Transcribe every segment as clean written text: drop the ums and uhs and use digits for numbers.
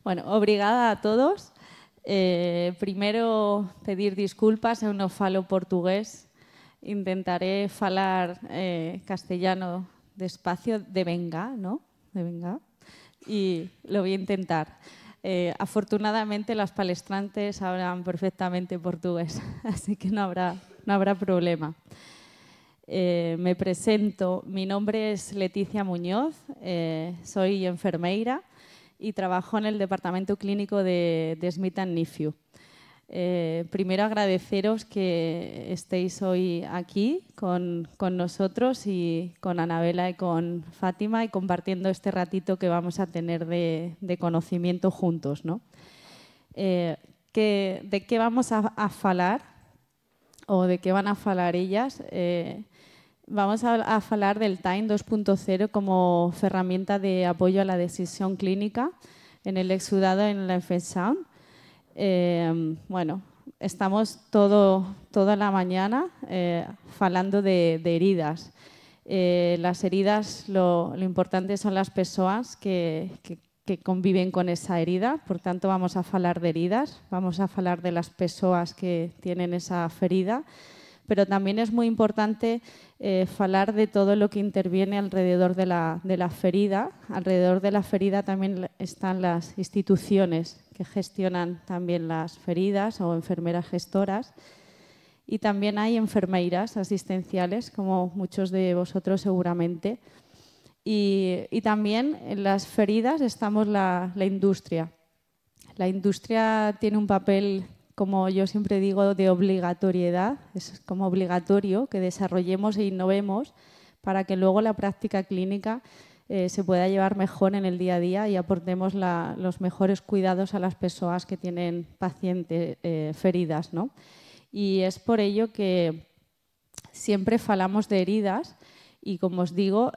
Bueno, obrigada a todos. Primeiro, pedir disculpas, eu non falo portugués. Intentaré falar castellano despacio, de venga, ¿no? De venga. Y lo voy a intentar. Afortunadamente, las palestrantes hablan perfectamente portugués, así que no habrá problema. Me presento. Mi nombre es Leticia Muñoz, soy enfermeira y trabajo en el departamento clínico de Smith & Nephew. Primero agradeceros que estéis hoy aquí con nosotros y con Anabela y con Fátima y compartiendo este ratito que vamos a tener de conocimiento juntos, ¿no? ¿De qué vamos a falar o de qué van a falar ellas? Vamos a falar del Time 2.0 como herramienta de apoyo a la decisión clínica en el exudado en la infección. Bueno, estamos toda la mañana falando de heridas. Las heridas, lo importante son las personas que conviven con esa herida. Por tanto, vamos a falar de heridas, vamos a falar de las personas que tienen esa ferida. Pero también es muy importante falar de todo lo que interviene alrededor de la ferida. Alrededor de la ferida también están las instituciones que gestionan también las feridas o enfermeras gestoras. Y también hay enfermeiras asistenciales, como muchos de vosotros seguramente. Y también en las feridas estamos la industria. La industria tiene un papel, como yo siempre digo, de obligatoriedad. Es como obligatorio que desarrollemos e innovemos para que luego la práctica clínica se pueda llevar mejor en el día a día y aportemos los mejores cuidados a las personas que tienen pacientes feridas, ¿no? Y es por ello que siempre falamos de heridas y, como os digo,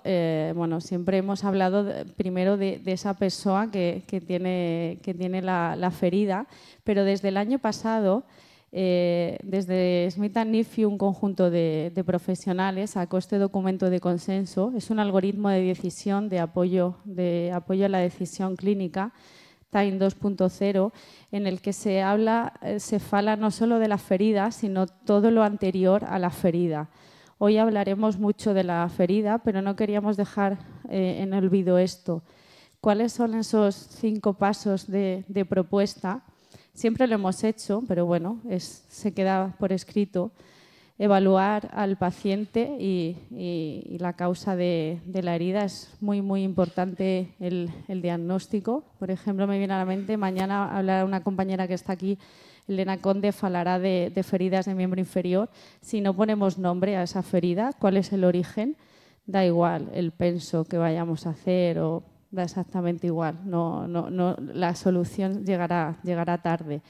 bueno, siempre hemos hablado primero de esa persona que tiene la ferida, pero desde el año pasado, desde Smith & Nephew, un conjunto de profesionales sacó este documento de consenso. Es un algoritmo de decisión de apoyo a la decisión clínica, Time 2.0, en el que se fala no solo de la ferida, sino todo lo anterior a la ferida. Hoy hablaremos mucho de la ferida, pero no queríamos dejar en olvido esto. ¿Cuáles son esos 5 pasos de propuesta? Siempre lo hemos hecho, pero bueno, se queda por escrito. Evaluar al paciente y la causa de la herida. Es muy, muy importante el diagnóstico. Por ejemplo, me viene a la mente, mañana hablará una compañera que está aquí, Elena Conde, falará de feridas de miembro inferior. Si no ponemos nombre a esa ferida, ¿cuál es el origen? Da igual el penso que vayamos a hacer o da exactamente igual. La solución llegará tarde.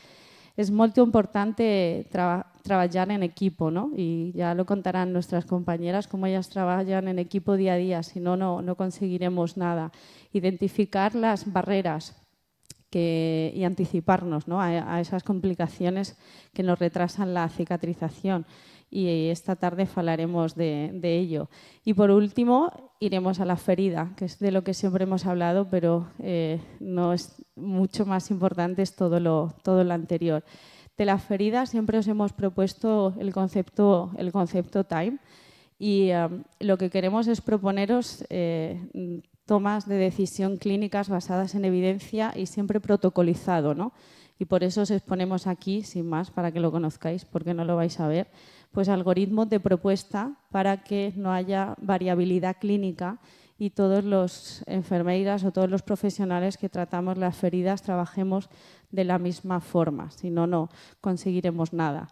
Es muy importante trabajar en equipo, ¿no? Y ya lo contarán nuestras compañeras, cómo ellas trabajan en equipo día a día, si no, no conseguiremos nada. Identificar las barreras y anticiparnos, ¿no? a esas complicaciones que nos retrasan la cicatrización. Y esta tarde hablaremos de ello. Y por último, iremos a la ferida, que es de lo que siempre hemos hablado, pero no es mucho más importante, es todo lo anterior. De la ferida siempre os hemos propuesto el concepto Time y lo que queremos es proponeros tomas de decisión clínicas basadas en evidencia y siempre protocolizado, ¿no? Y por eso os exponemos aquí, sin más, para que lo conozcáis, porque no lo vais a ver, pues algoritmos de propuesta para que no haya variabilidad clínica y todos los enfermeiras o todos los profesionales que tratamos las feridas trabajemos de la misma forma, si no, no conseguiremos nada.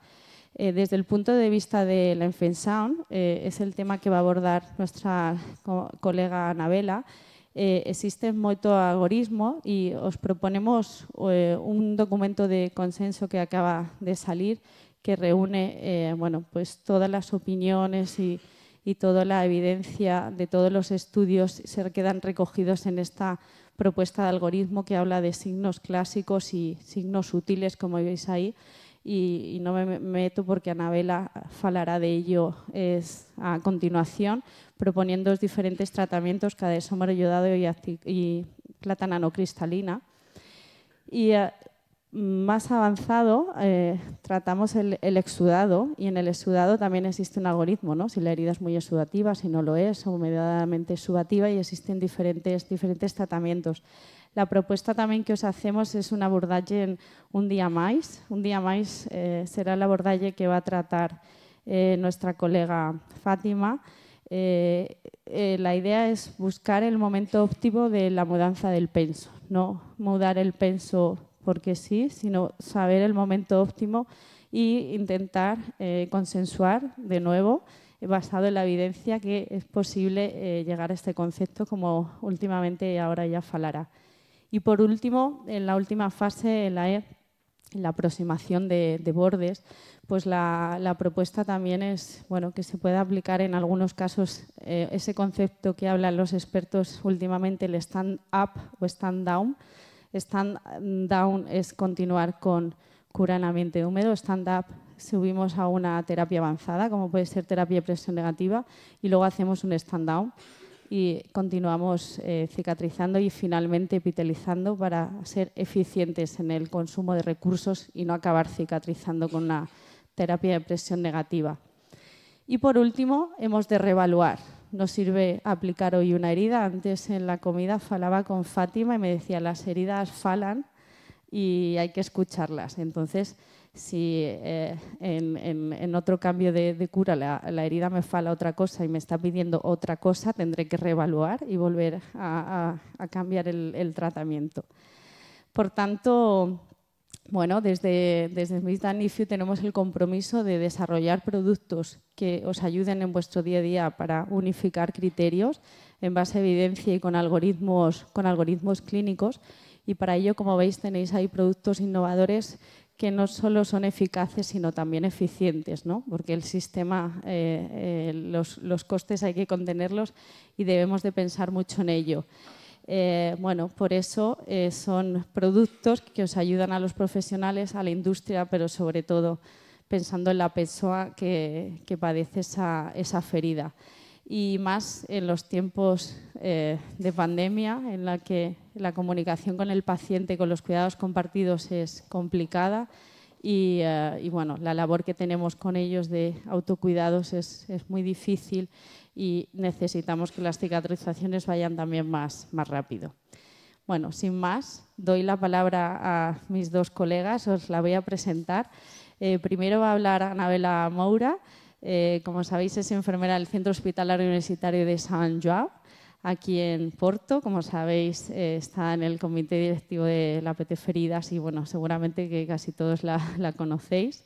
Desde el punto de vista de la infección, es el tema que va a abordar nuestra colega Anabela. Existe moito algoritmo y os proponemos un documento de consenso que acaba de salir que reúne bueno, pues todas las opiniones y toda la evidencia de todos los estudios se quedan recogidos en esta propuesta de algoritmo que habla de signos clásicos y signos útiles, como veis ahí, e non me meto porque Anabela falará de ello a continuación, proponiendo os diferentes tratamientos cada isómero iodado y plata nanocristalina. Y más avanzado tratamos el exudado, y en el exudado también existe un algoritmo, ¿no? Si la herida es muy exudativa, si no lo es, o moderadamente exudativa, y existen diferentes tratamientos. La propuesta también que os hacemos es un abordaje en un día máis. Un día máis será el abordaje que va a tratar nuestra colega Fátima. La idea es buscar el momento óptimo de la mudanza del penso, no mudar el penso porque sí, sino saber el momento óptimo e intentar consensuar de nuevo, basado en la evidencia, que es posible llegar a este concepto, como últimamente ahora ya falará. Y por último, en la última fase, en la aproximación de bordes, pues la propuesta también es que se pueda aplicar en algunos casos ese concepto que hablan los expertos últimamente, el stand-up o stand-down. Stand-down es continuar con cura en ambiente húmedo. Stand-up subimos a una terapia avanzada, como puede ser terapia de presión negativa, y luego hacemos un stand-down y continuamos cicatrizando y finalmente epitelizando para ser eficientes en el consumo de recursos y no acabar cicatrizando con una terapia de presión negativa. Y por último, hemos de reevaluar. Nos sirve aplicar hoy una herida. Antes en la comida falaba con Fátima y me decía, las heridas falan y hay que escucharlas. Entonces, si en otro cambio de cura la herida me fala otra cosa y me está pidiendo otra cosa, tendré que reevaluar y volver a cambiar el tratamiento. Por tanto, desde Smith & Nephew tenemos el compromiso de desarrollar productos que os ayuden en vuestro día a día para unificar criterios en base a evidencia y con algoritmos clínicos. Y para ello, como veis, tenéis ahí productos innovadores que no solo son eficaces, sino también eficientes, ¿no? Porque el sistema, los costes hay que contenerlos y debemos de pensar mucho en ello. Por eso son productos que os ayudan a los profesionales, a la industria, pero sobre todo pensando en la persona que padece esa ferida. Y más en los tiempos de pandemia, en la que la comunicación con el paciente, con los cuidados compartidos es complicada y la labor que tenemos con ellos de autocuidados es muy difícil y necesitamos que las cicatrizaciones vayan también más rápido. Sin más, doy la palabra a mis dos colegas, os la voy a presentar. Primero va a hablar Anabela Moura. Como sabéis, es enfermera del Centro Hospitalario Universitario de Sant Joan, aquí en Porto. Como sabéis, está en el comité directivo de la PT Feridas y seguramente que casi todos la conocéis.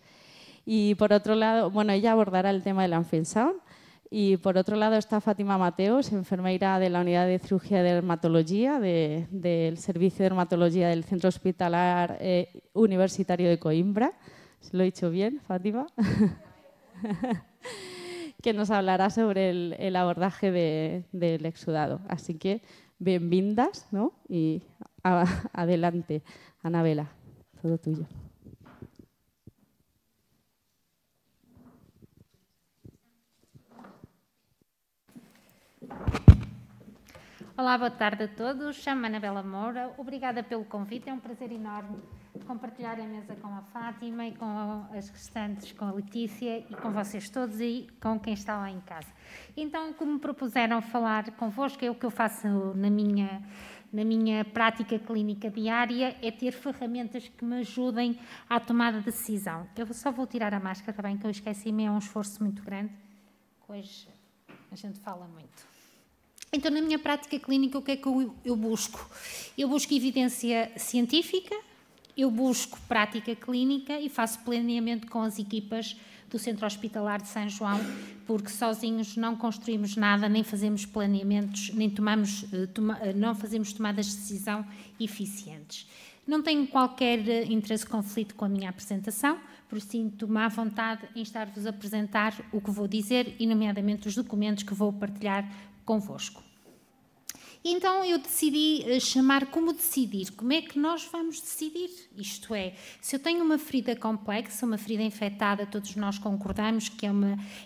Y por otro lado, ella abordará el tema del Anfensound. Y por otro lado está Fátima Mateos, enfermera de la Unidad de Cirugía de Dermatología del Servicio de Dermatología del Centro Hospitalar Universitario de Coimbra. ¿Se lo he dicho bien, Fátima? Que nos hablará sobre el abordaje del exudado. Así que, bienvenidas, ¿no? Y adelante, Anabela, todo tuyo. Olá, boa tarde a todos. Chamo-me Anabela Moura. Obrigada pelo convite. É um prazer enorme compartilhar a mesa com a Fátima e com as restantes, com a Letícia e com vocês todos e com quem está lá em casa. Então, como me propuseram falar convosco, é o que eu faço na minha prática clínica diária, é ter ferramentas que me ajudem à tomada de decisão. Eu só vou tirar a máscara, está bem, que eu esqueci-me, é um esforço muito grande. Hoje a gente fala muito. Então, na minha prática clínica, o que é que eu busco? Eu busco evidência científica, eu busco prática clínica e faço planeamento com as equipas do Centro Hospitalar de São João, porque sozinhos não construímos nada, nem fazemos planeamentos, nem não fazemos tomadas de decisão eficientes. Não tenho qualquer interesse ou conflito com a minha apresentação, por isso sinto-me à vontade em estar-vos a apresentar o que vou dizer e, nomeadamente, os documentos que vou partilhar convosco. Então eu decidi chamar como decidir. Como é que nós vamos decidir? Isto é, se eu tenho uma ferida complexa, uma ferida infectada, todos nós concordamos que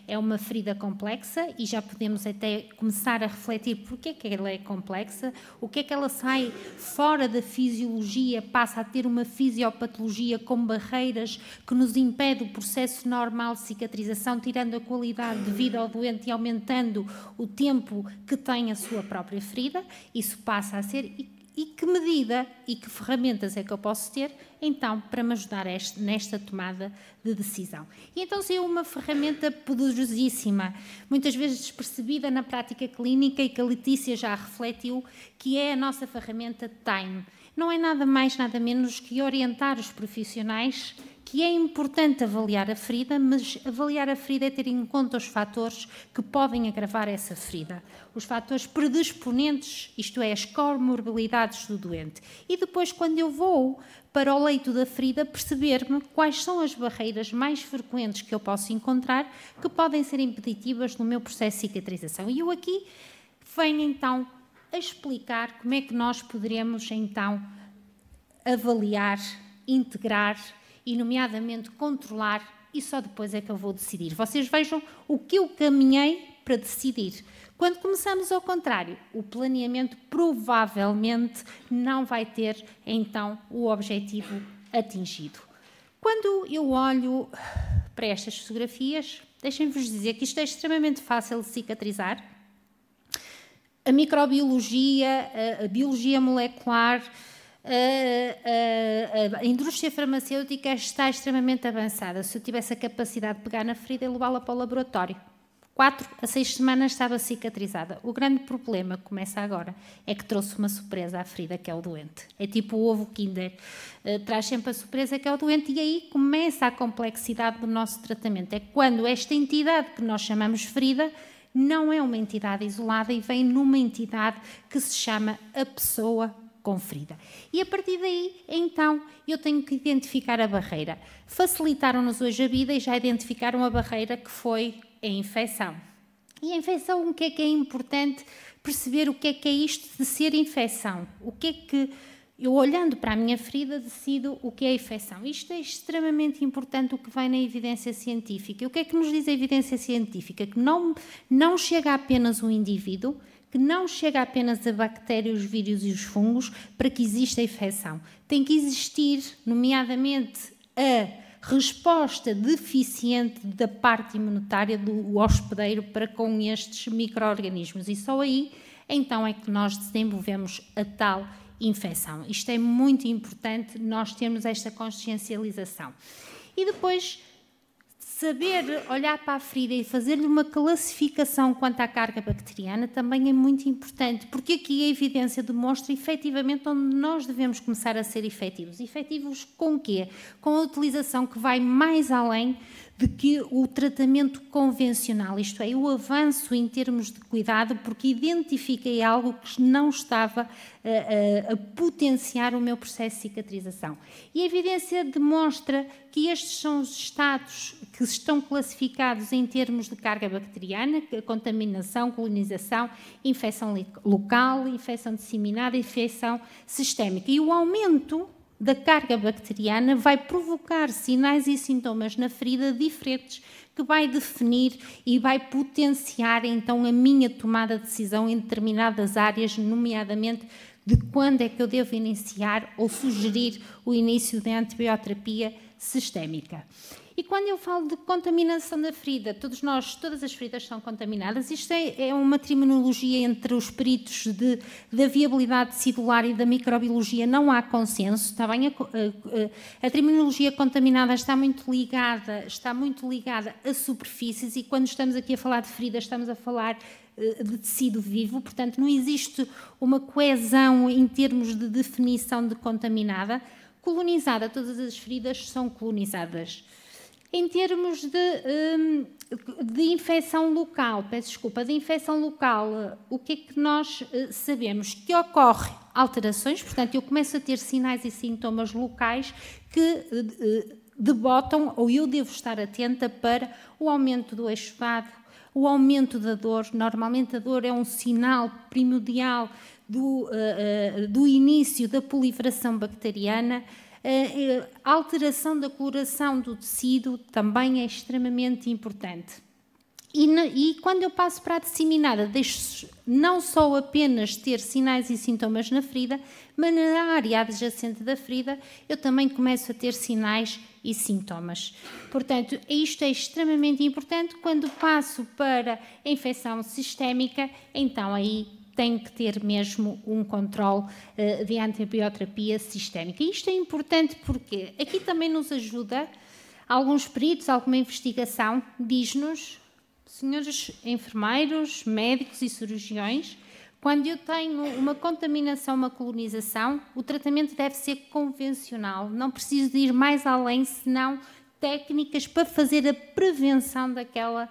é uma ferida complexa e já podemos até começar a refletir porque é que ela é complexa, o que é que ela sai fora da fisiologia, passa a ter uma fisiopatologia com barreiras que nos impede o processo normal de cicatrização, tirando a qualidade de vida ao doente e aumentando o tempo que tem a sua própria ferida. Isso passa a ser, e que medida e que ferramentas é que eu posso ter, então, para me ajudar nesta tomada de decisão. E então saiu uma ferramenta poderosíssima, muitas vezes despercebida na prática clínica e que a Letícia já refletiu, que é a nossa ferramenta TIME. Não é nada mais, nada menos que orientar os profissionais que é importante avaliar a ferida, mas avaliar a ferida é ter em conta os fatores que podem agravar essa ferida. Os fatores predisponentes, isto é, as comorbilidades do doente. E depois, quando eu vou para o leito da ferida, perceber-me quais são as barreiras mais frequentes que eu posso encontrar que podem ser impeditivas no meu processo de cicatrização. E eu aqui venho, então, a explicar como é que nós poderemos, então, avaliar, integrar e, nomeadamente, controlar, e só depois é que eu vou decidir. Vocês vejam o que eu caminhei para decidir. Quando começamos ao contrário, o planeamento provavelmente não vai ter, então, o objetivo atingido. Quando eu olho para estas fotografias, deixem-vos dizer que isto é extremamente fácil de cicatrizar. A microbiologia, a biologia molecular, a indústria farmacêutica está extremamente avançada. Se eu tivesse a capacidade de pegar na ferida e levá-la para o laboratório, 4 a 6 semanas estava cicatrizada. O grande problema que começa agora é que trouxe uma surpresa à ferida, que é o doente. É tipo o ovo Kinder, traz sempre a surpresa, que é o doente, e aí começa a complexidade do nosso tratamento. É quando esta entidade que nós chamamos ferida não é uma entidade isolada e vem numa entidade que se chama a pessoa com ferida. E a partir daí, então, eu tenho que identificar a barreira. Facilitaram-nos hoje a vida e já identificaram a barreira, que foi a infecção. E a infecção, o que é importante perceber? O que é isto de ser infecção? O que é que eu, olhando para a minha ferida, decido o que é a infecção? Isto é extremamente importante, o que vem na evidência científica. E o que é que nos diz a evidência científica? Que não chega apenas o indivíduo, que não chega apenas a bactérias, os vírus e os fungos para que exista a infecção. Tem que existir, nomeadamente, a resposta deficiente da parte imunitária do hospedeiro para com estes micro-organismos. E só aí, então, é que nós desenvolvemos a tal infecção. Isto é muito importante, nós termos esta consciencialização. E depois, saber olhar para a ferida e fazer-lhe uma classificação quanto à carga bacteriana também é muito importante, porque aqui a evidência demonstra efetivamente onde nós devemos começar a ser efetivos. Efetivos com o quê? Com a utilização que vai mais além de que o tratamento convencional, isto é, o avanço em termos de cuidado, porque identifiquei algo que não estava a potenciar o meu processo de cicatrização. E a evidência demonstra que estes são os estados que estão classificados em termos de carga bacteriana, contaminação, colonização, infecção local, infecção disseminada, infecção sistémica. E o aumento da carga bacteriana vai provocar sinais e sintomas na ferida diferentes, que vai definir e vai potenciar então a minha tomada de decisão em determinadas áreas, nomeadamente de quando é que eu devo iniciar ou sugerir o início da antibioterapia sistémica. E quando eu falo de contaminação da ferida, todas as feridas são contaminadas. Isto é uma terminologia entre os peritos da viabilidade celular e da microbiologia, não há consenso, está bem? A terminologia contaminada está muito ligada a superfícies, e quando estamos aqui a falar de feridas, estamos a falar de tecido vivo, portanto não existe uma coesão em termos de definição de contaminada. Colonizada, todas as feridas são colonizadas. Em termos de infecção local, o que é que nós sabemos? Que ocorre alterações, portanto, eu começo a ter sinais e sintomas locais que debotam, ou eu devo estar atenta para o aumento do eixo vago, o aumento da dor. Normalmente a dor é um sinal primordial do início da proliferação bacteriana. A alteração da coloração do tecido também é extremamente importante. E quando eu passo para a disseminada, deixo não só apenas ter sinais e sintomas na ferida, mas na área adjacente da ferida eu também começo a ter sinais e sintomas. Portanto, isto é extremamente importante. Quando passo para a infecção sistémica, então aí tem que ter mesmo um controle de antibioterapia sistémica. Isto é importante porque aqui também nos ajuda alguns peritos, alguma investigação, diz-nos, senhores enfermeiros, médicos e cirurgiões, quando eu tenho uma contaminação, uma colonização, o tratamento deve ser convencional, não preciso de ir mais além, senão técnicas para fazer a prevenção daquela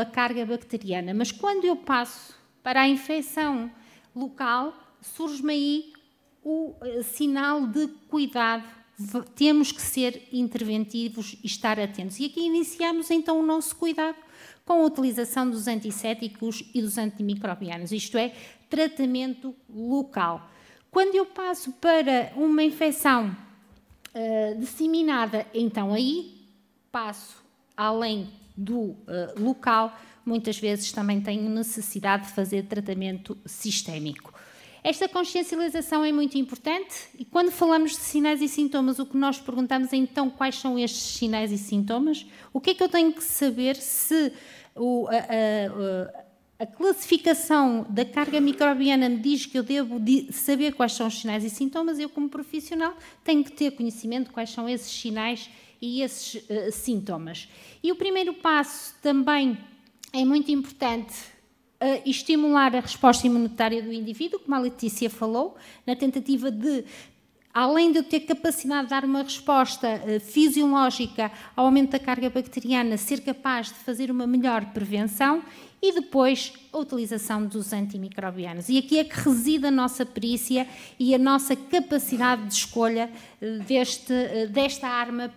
carga bacteriana. Mas quando eu passo para a infecção local, surge-me aí o sinal de cuidado. Temos que ser interventivos e estar atentos. E aqui iniciamos então o nosso cuidado com a utilização dos antissépticos e dos antimicrobianos, isto é, tratamento local. Quando eu passo para uma infecção disseminada, então aí passo além do local, muitas vezes também tenho necessidade de fazer tratamento sistémico. Esta consciencialização é muito importante e quando falamos de sinais e sintomas, o que nós perguntamos é então quais são estes sinais e sintomas? O que é que eu tenho que saber se a classificação da carga microbiana me diz que eu devo saber quais são os sinais e sintomas? Eu, como profissional, tenho que ter conhecimento de quais são esses sinais e esses sintomas. E o primeiro passo também é muito importante, estimular a resposta imunitária do indivíduo, como a Letícia falou, na tentativa de, além de eu ter capacidade de dar uma resposta fisiológica ao aumento da carga bacteriana, ser capaz de fazer uma melhor prevenção e depois a utilização dos antimicrobianos. E aqui é que reside a nossa perícia e a nossa capacidade de escolha desta arma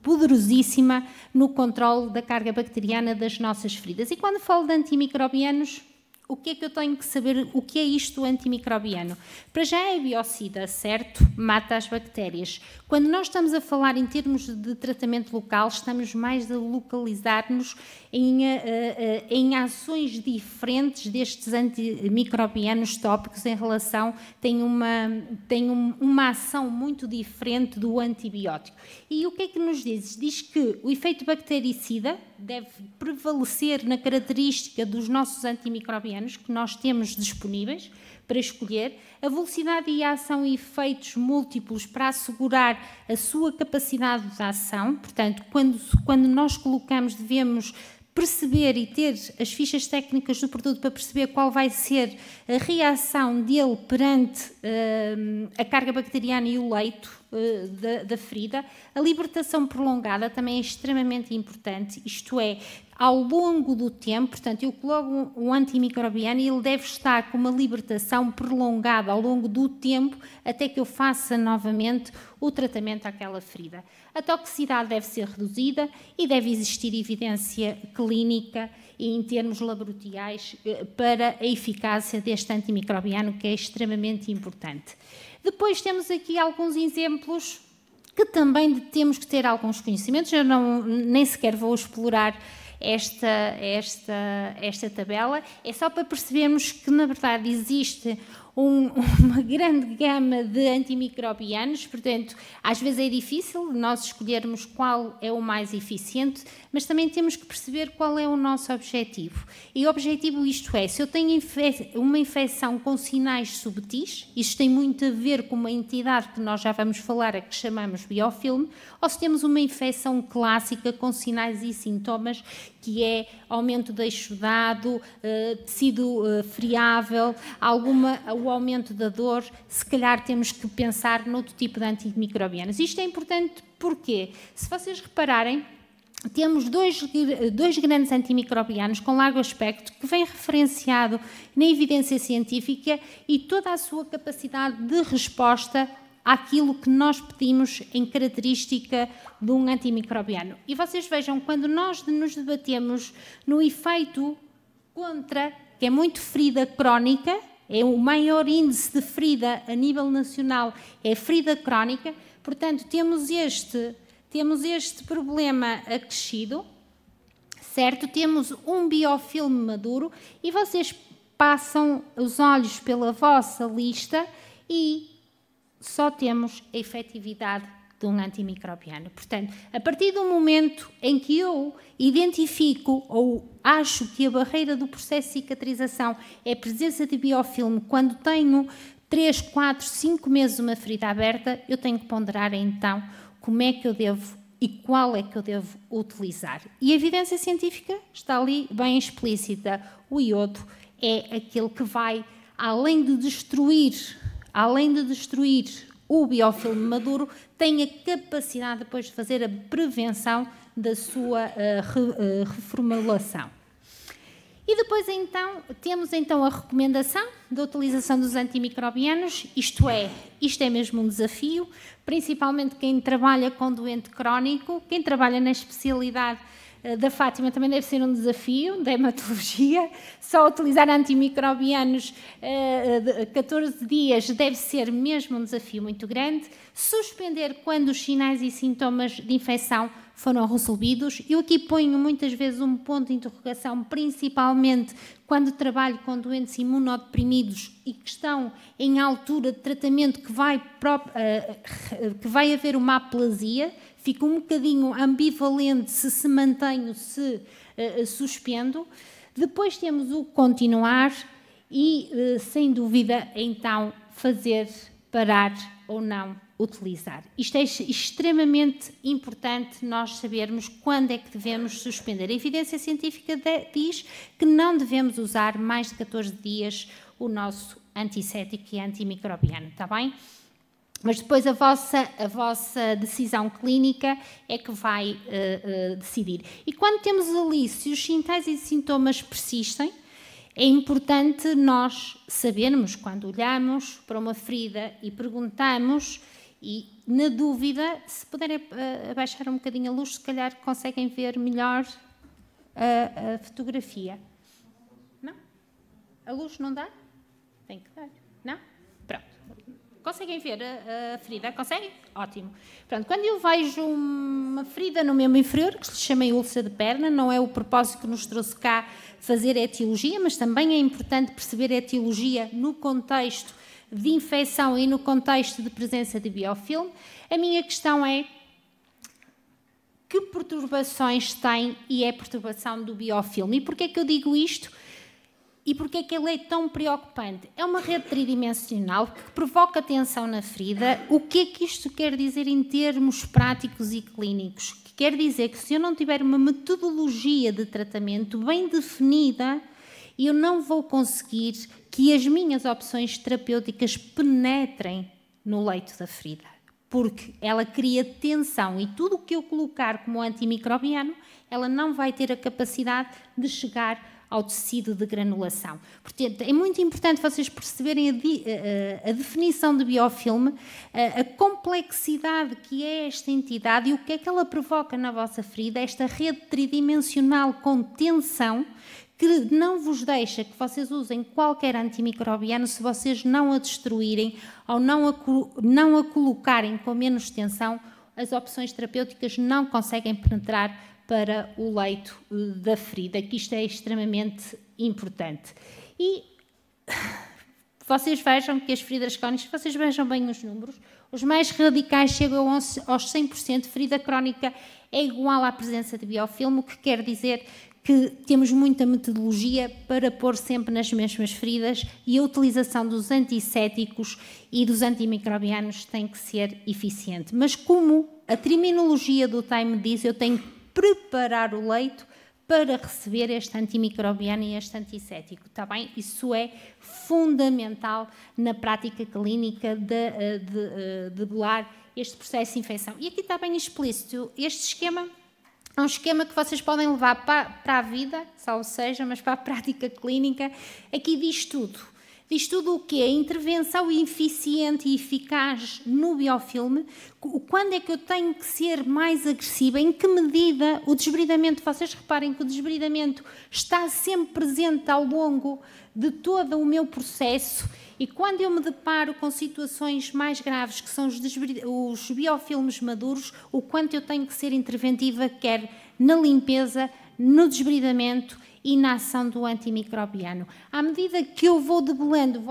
poderosíssima no controle da carga bacteriana das nossas feridas. E quando falo de antimicrobianos, o que é que eu tenho que saber? O que é isto do antimicrobiano? Para já é biocida, certo? Mata as bactérias. Quando nós estamos a falar em termos de tratamento local, estamos mais a localizar-nos em ações diferentes destes antimicrobianos tópicos em relação, tem uma ação muito diferente do antibiótico. E o que é que nos diz? Diz que o efeito bactericida deve prevalecer na característica dos nossos antimicrobianos que nós temos disponíveis para escolher, a velocidade e a ação e efeitos múltiplos para assegurar a sua capacidade de ação. Portanto, quando nós colocamos, devemos perceber e ter as fichas técnicas do produto para perceber qual vai ser a reação dele perante a carga bacteriana e o leito da ferida. A libertação prolongada também é extremamente importante, isto é, ao longo do tempo, portanto, eu coloco um antimicrobiano e ele deve estar com uma libertação prolongada ao longo do tempo até que eu faça novamente o tratamento àquela ferida. A toxicidade deve ser reduzida e deve existir evidência clínica e em termos laboratoriais para a eficácia deste antimicrobiano, que é extremamente importante. Depois temos aqui alguns exemplos que também temos que ter alguns conhecimentos, eu nem sequer vou explorar esta tabela, é só para percebermos que, na verdade, existe uma grande gama de antimicrobianos, portanto, às vezes é difícil nós escolhermos qual é o mais eficiente, mas também temos que perceber qual é o nosso objetivo. E o objetivo, isto é, se eu tenho uma infecção com sinais subtis, isto tem muito a ver com uma entidade que nós já vamos falar, a que chamamos biofilme, ou se temos uma infecção clássica com sinais e sintomas, que é aumento de eixo dado, tecido friável, o aumento da dor, se calhar temos que pensar noutro tipo de antimicrobianos. Isto é importante porque, se vocês repararem, temos dois grandes antimicrobianos com largo aspecto que vem referenciado na evidência científica e toda a sua capacidade de resposta àquilo que nós pedimos em característica de um antimicrobiano. E vocês vejam, quando nós nos debatemos no efeito contra, que é muito ferida crónica, é o maior índice de ferida a nível nacional, é a ferida crónica, portanto, temos este problema acrescido, certo? Temos um biofilme maduro e vocês passam os olhos pela vossa lista e só temos a efetividade de um antimicrobiano. Portanto, a partir do momento em que eu identifico ou acho que a barreira do processo de cicatrização é a presença de biofilme, quando tenho 3, 4, 5 meses uma ferida aberta, eu tenho que ponderar então como é que eu devo e qual é que eu devo utilizar. E a evidência científica está ali bem explícita. O iodo é aquele que vai, além de destruir o biofilme maduro, tem a capacidade depois de fazer a prevenção da sua reformulação. E depois então, temos então a recomendação da utilização dos antimicrobianos, isto é mesmo um desafio, principalmente quem trabalha com doente crónico, quem trabalha na especialidade da Fátima também deve ser um desafio, da hematologia, só utilizar antimicrobianos 14 dias deve ser mesmo um desafio muito grande, suspender quando os sinais e sintomas de infecção foram resolvidos. Eu aqui ponho muitas vezes um ponto de interrogação, principalmente quando trabalho com doentes imunodeprimidos e que estão em altura de tratamento que vai haver uma aplasia, fico um bocadinho ambivalente se mantenho, se suspendo. Depois temos o continuar e, sem dúvida, então, parar ou não utilizar. Isto é extremamente importante nós sabermos quando é que devemos suspender. A evidência científica diz que não devemos usar mais de 14 dias o nosso antisséptico e antimicrobiano, está bem? Mas depois a vossa decisão clínica é que vai decidir. E quando temos ali, se os sinais e sintomas persistem, é importante nós sabermos, quando olhamos para uma ferida e perguntamos, e na dúvida, se puderem abaixar um bocadinho a luz, se calhar conseguem ver melhor a fotografia. Não? A luz não dá? Tem que dar. Não? Pronto. Conseguem ver a ferida? Conseguem? Ótimo. Pronto, quando eu vejo uma ferida no membro inferior, que se chama úlcera de perna, não é o propósito que nos trouxe cá fazer a etiologia, mas também é importante perceber a etiologia no contexto de infecção e no contexto de presença de biofilme. A minha questão é: que perturbações tem e é a perturbação do biofilme? E porquê é que eu digo isto? E porquê é que ele é tão preocupante? É uma rede tridimensional que provoca tensão na ferida. O que é que isto quer dizer em termos práticos e clínicos? Que quer dizer que se eu não tiver uma metodologia de tratamento bem definida, eu não vou conseguir que as minhas opções terapêuticas penetrem no leito da ferida, porque ela cria tensão e tudo o que eu colocar como antimicrobiano, ela não vai ter a capacidade de chegar ao tecido de granulação. Portanto, é muito importante vocês perceberem a definição de biofilme, a complexidade que é esta entidade e o que é que ela provoca na vossa ferida, esta rede tridimensional com tensão, que não vos deixa que vocês usem qualquer antimicrobiano se vocês não a destruírem ou não a colocarem com menos tensão, as opções terapêuticas não conseguem penetrar para o leito da ferida, que isto é extremamente importante. E vocês vejam que as feridas crónicas, vocês vejam bem os números, os mais radicais chegam aos 100%, ferida crónica é igual à presença de biofilme, o que quer dizer que temos muita metodologia para pôr sempre nas mesmas feridas e a utilização dos antissépticos e dos antimicrobianos tem que ser eficiente. Mas como a terminologia do time diz, eu tenho que preparar o leito para receber este antimicrobiano e este antisséptico, está bem? Isso é fundamental na prática clínica de debelar este processo de infecção. E aqui está bem explícito, este esquema é um esquema que vocês podem levar para a vida, salvo seja, mas para a prática clínica, aqui diz tudo. Diz tudo o quê? A intervenção eficiente e eficaz no biofilme. Quando é que eu tenho que ser mais agressiva? Em que medida o desbridamento... Vocês reparem que o desbridamento está sempre presente ao longo de todo o meu processo, e quando eu me deparo com situações mais graves, que são os biofilmes maduros, o quanto eu tenho que ser interventiva, quer na limpeza, no desbridamento e na ação do antimicrobiano. À medida que eu vou debelando,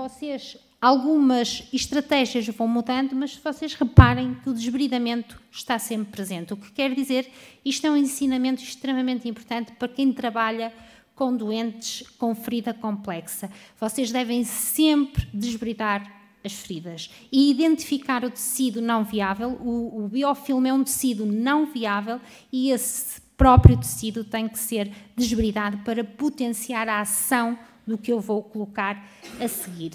algumas estratégias vão mudando, mas vocês reparem que o desbridamento está sempre presente. O que quer dizer, isto é um ensinamento extremamente importante para quem trabalha com doentes com ferida complexa. Vocês devem sempre desbridar as feridas e identificar o tecido não viável. O biofilme é um tecido não viável e esse próprio tecido tem que ser desbridado para potenciar a ação do que eu vou colocar a seguir.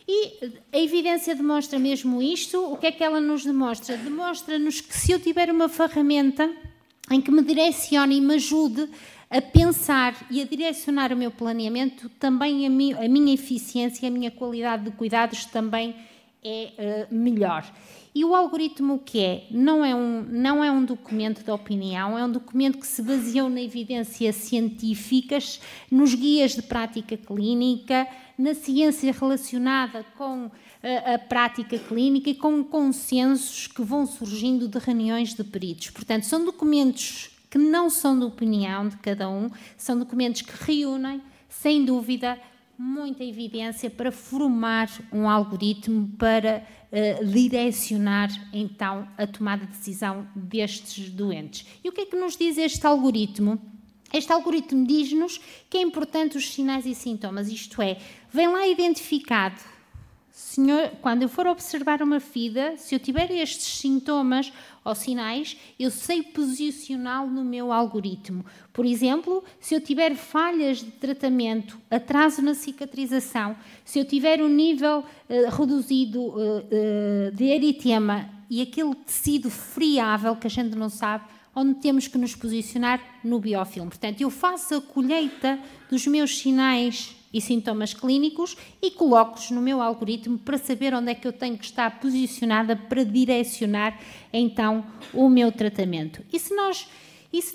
E a evidência demonstra mesmo isto. O que é que ela nos demonstra? Demonstra-nos que se eu tiver uma ferramenta em que me direcione e me ajude a pensar e a direcionar o meu planeamento, também a minha eficiência e a minha qualidade de cuidados também é melhor. E o algoritmo o que é? Não é um documento de opinião, é um documento que se baseou na evidência científica, nos guias de prática clínica, na ciência relacionada com a prática clínica e com consensos que vão surgindo de reuniões de peritos. Portanto, são documentos que não são de opinião de cada um, são documentos que reúnem, sem dúvida, muita evidência para formar um algoritmo para direcionar, então, a tomada de decisão destes doentes. E o que é que nos diz este algoritmo? Este algoritmo diz-nos que é importante os sinais e sintomas, isto é, vem lá identificado, quando eu for observar uma ferida, se eu tiver estes sintomas ou sinais, eu sei posicioná-lo no meu algoritmo. Por exemplo, se eu tiver falhas de tratamento, atraso na cicatrização, se eu tiver um nível reduzido de eritema e aquele tecido friável que a gente não sabe, onde temos que nos posicionar no biofilme. Portanto, eu faço a colheita dos meus sinais e sintomas clínicos e coloco-os no meu algoritmo para saber onde é que eu tenho que estar posicionada para direcionar, então, o meu tratamento. E se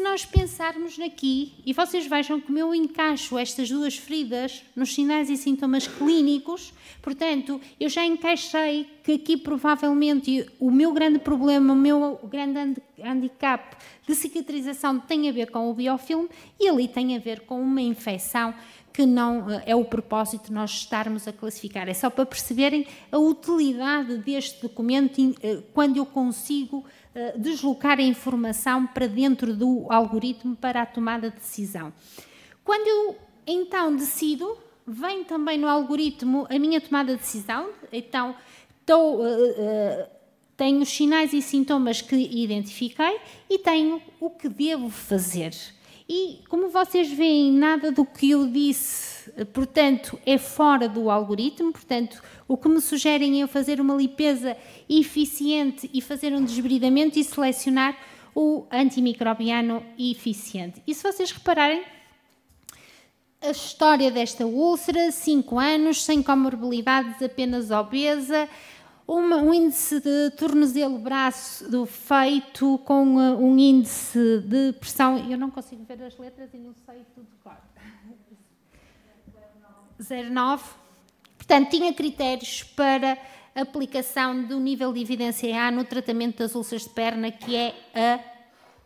nós pensarmos aqui, e vocês vejam como eu encaixo estas duas feridas nos sinais e sintomas clínicos, portanto, eu já encaixei que aqui provavelmente o meu grande problema, o meu grande handicap de cicatrização tem a ver com o biofilme e ali tem a ver com uma infecção que não é o propósito de nós estarmos a classificar. É só para perceberem a utilidade deste documento quando eu consigo deslocar a informação para dentro do algoritmo para a tomada de decisão. Quando eu, então, decido, vem também no algoritmo a minha tomada de decisão, então tenho os sinais e sintomas que identifiquei e tenho o que devo fazer. E, como vocês veem, nada do que eu disse, portanto, é fora do algoritmo. Portanto, o que me sugerem é eu fazer uma limpeza eficiente e fazer um desbridamento e selecionar o antimicrobiano eficiente. E se vocês repararem, a história desta úlcera, 5 anos, sem comorbilidades, apenas obesa, um índice de tornozelo-braço feito com um índice de pressão, eu não consigo ver as letras e não sei tudo de cor. 0,9. Portanto, tinha critérios para aplicação do nível de evidência A no tratamento das úlceras de perna, que é a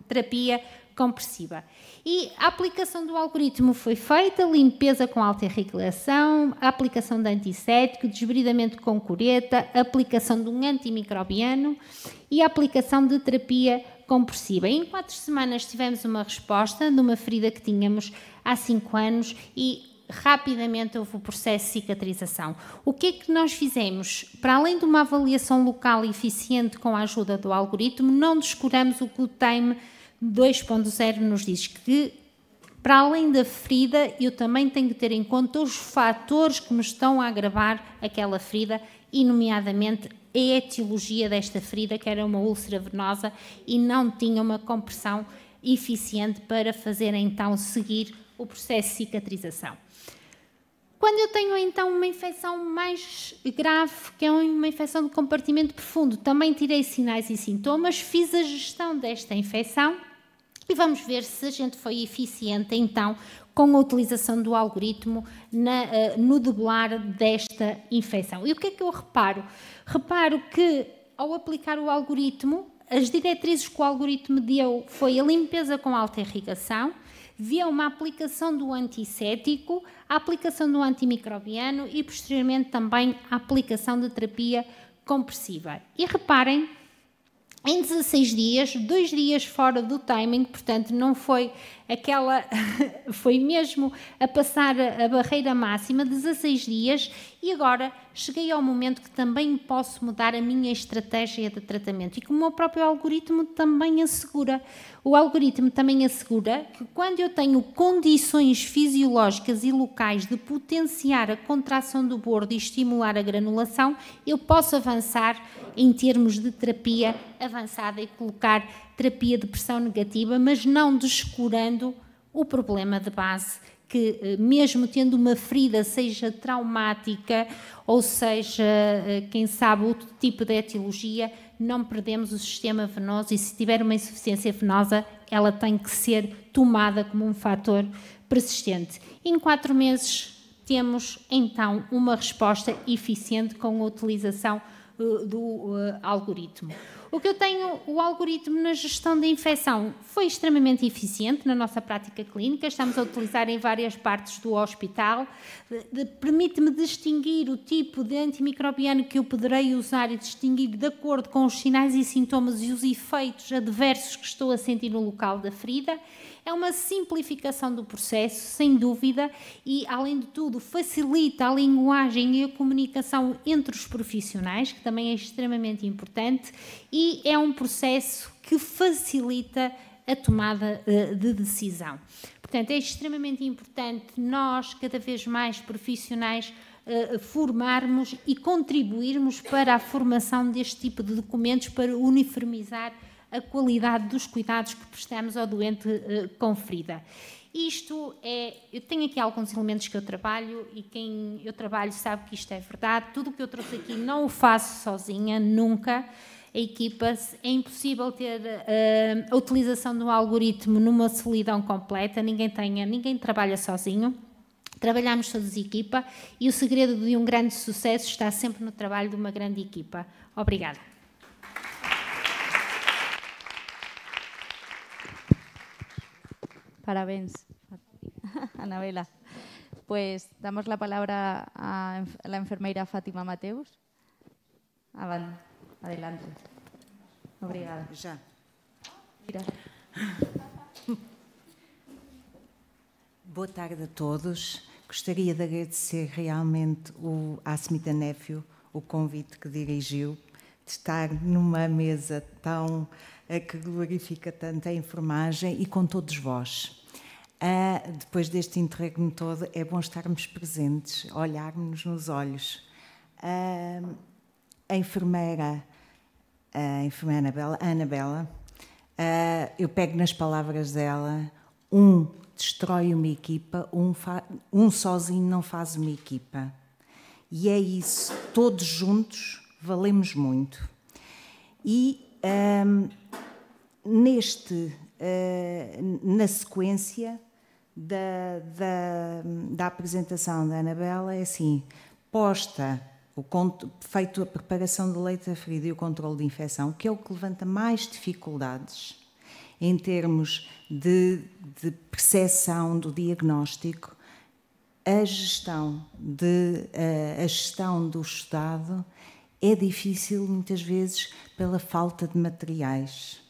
terapia compressiva. E a aplicação do algoritmo foi feita, limpeza com alta irrigação, a aplicação de antisséptico, desbridamento com cureta, a aplicação de um antimicrobiano e a aplicação de terapia compressiva. Em 4 semanas tivemos uma resposta de uma ferida que tínhamos há 5 anos e rapidamente houve o processo de cicatrização. O que é que nós fizemos? Para além de uma avaliação local eficiente com a ajuda do algoritmo, não descuramos o que o TAME 2.0 nos diz, que para além da ferida eu também tenho que ter em conta os fatores que me estão a agravar aquela ferida e nomeadamente a etiologia desta ferida, que era uma úlcera venosa e não tinha uma compressão eficiente para fazer então seguir o processo de cicatrização. Quando eu tenho então uma infecção mais grave, que é uma infecção de compartimento profundo, também tirei sinais e sintomas, fiz a gestão desta infecção e vamos ver se a gente foi eficiente então com a utilização do algoritmo no debelar desta infecção. E o que é que eu reparo? Reparo que ao aplicar o algoritmo, as diretrizes que o algoritmo deu foi a limpeza com alta irrigação, via uma aplicação do antisséptico, a aplicação do antimicrobiano e, posteriormente, também a aplicação de terapia compressiva. E reparem, em 16 dias, 2 dias fora do timing, portanto, não foi aquela... foi mesmo a passar a barreira máxima, 16 dias, e agora cheguei ao momento que também posso mudar a minha estratégia de tratamento e que o meu próprio algoritmo também assegura. O algoritmo também assegura que quando eu tenho condições fisiológicas e locais de potenciar a contração do bordo e estimular a granulação, eu posso avançar em termos de terapia avançada e colocar terapia de pressão negativa, mas não descurando o problema de base, que mesmo tendo uma ferida, seja traumática ou seja, quem sabe, outro tipo de etiologia, não perdemos o sistema venoso e se tiver uma insuficiência venosa, ela tem que ser tomada como um fator persistente. Em 4 meses temos então uma resposta eficiente com a utilização do algoritmo. O que eu tenho, o algoritmo na gestão da infecção foi extremamente eficiente na nossa prática clínica, estamos a utilizar em várias partes do hospital, permite-me distinguir o tipo de antimicrobiano que eu poderei usar e distinguir de acordo com os sinais e sintomas e os efeitos adversos que estou a sentir no local da ferida. É uma simplificação do processo, sem dúvida, e, além de tudo, facilita a linguagem e a comunicação entre os profissionais, que também é extremamente importante, e é um processo que facilita a tomada de decisão. Portanto, é extremamente importante nós, cada vez mais profissionais, formarmos e contribuirmos para a formação deste tipo de documentos para uniformizar a qualidade dos cuidados que prestamos ao doente com ferida. Isto é... Eu tenho aqui alguns elementos que eu trabalho e quem eu trabalho sabe que isto é verdade. Tudo o que eu trouxe aqui não o faço sozinha, nunca. A equipa, é impossível ter a utilização de um algoritmo numa solidão completa, ninguém trabalha sozinho. Trabalhamos todos equipa e o segredo de um grande sucesso está sempre no trabalho de uma grande equipa. Obrigada. Parabéns, Anabela. Pues damos la palabra a la enfermeira Fátima Mateus. Adelante. Obrigada. Já. Boa tarde a todos. Gostaria de agradecer realmente à Smith & Nephew o convite que dirigiu, de estar numa mesa tão que glorifica tanto a enfermagem e com todos vós. Depois deste interregno todo, é bom estarmos presentes, olharmos nos olhos. A enfermeira Anabela, eu pego nas palavras dela, destrói uma equipa, um sozinho não faz uma equipa. E é isso, todos juntos valemos muito. E na sequência da apresentação da Anabela, é assim, feito a preparação do leito da ferida e o controle de infecção, que é o que levanta mais dificuldades em termos de percepção do diagnóstico, a gestão do estado é difícil muitas vezes pela falta de materiais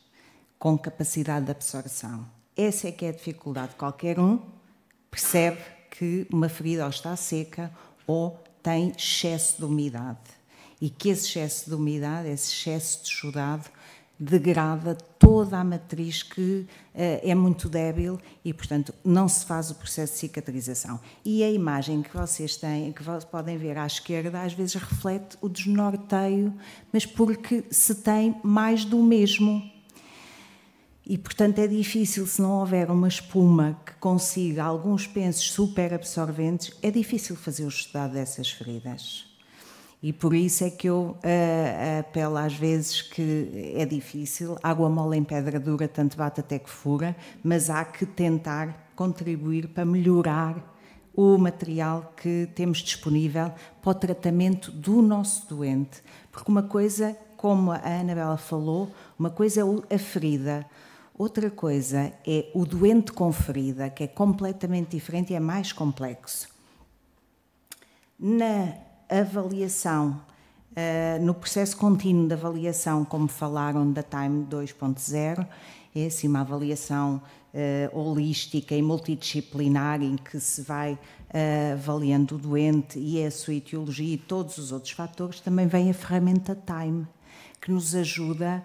com capacidade de absorção. Essa é que é a dificuldade. Qualquer um percebe que uma ferida ou está seca ou tem excesso de umidade e que esse excesso de umidade, esse excesso de chudado, degrada toda a matriz que é muito débil e, portanto, não se faz o processo de cicatrização. E a imagem que vocês têm, que podem ver à esquerda, às vezes reflete o desnorteio, mas porque se tem mais do mesmo. E, portanto, é difícil, se não houver uma espuma que consiga alguns pensos super absorventes, é difícil fazer o estudado dessas feridas. E por isso é que eu apelo às vezes que é difícil, água mole em pedra dura, tanto bate até que fura, mas há que tentar contribuir para melhorar o material que temos disponível para o tratamento do nosso doente. Porque uma coisa, como a Anabela falou, uma coisa é a ferida, outra coisa é o doente com ferida, que é completamente diferente e é mais complexo. Na avaliação, no processo contínuo de avaliação, como falaram da Time 2.0, é assim uma avaliação holística e multidisciplinar em que se vai avaliando o doente e a sua etiologia e todos os outros fatores. Também vem a ferramenta Time, que nos ajuda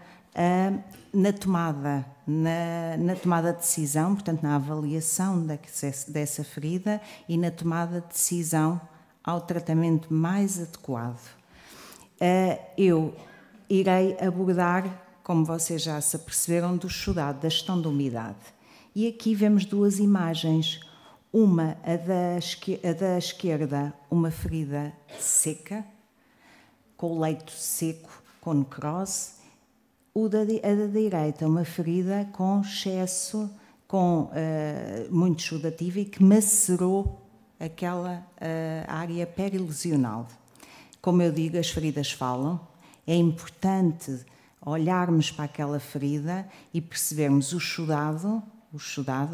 na tomada de decisão, portanto, na avaliação dessa ferida e na tomada de decisão ao tratamento mais adequado. Eu irei abordar, como vocês já se aperceberam, do chudado, da gestão da umidade. E aqui vemos duas imagens. Uma, a da esquerda, uma ferida seca, com o leito seco, com necrose. A da direita, uma ferida com excesso, muito sudativa e que macerou aquela área perilesional. Como eu digo, as feridas falam. É importante olharmos para aquela ferida e percebermos o chudado,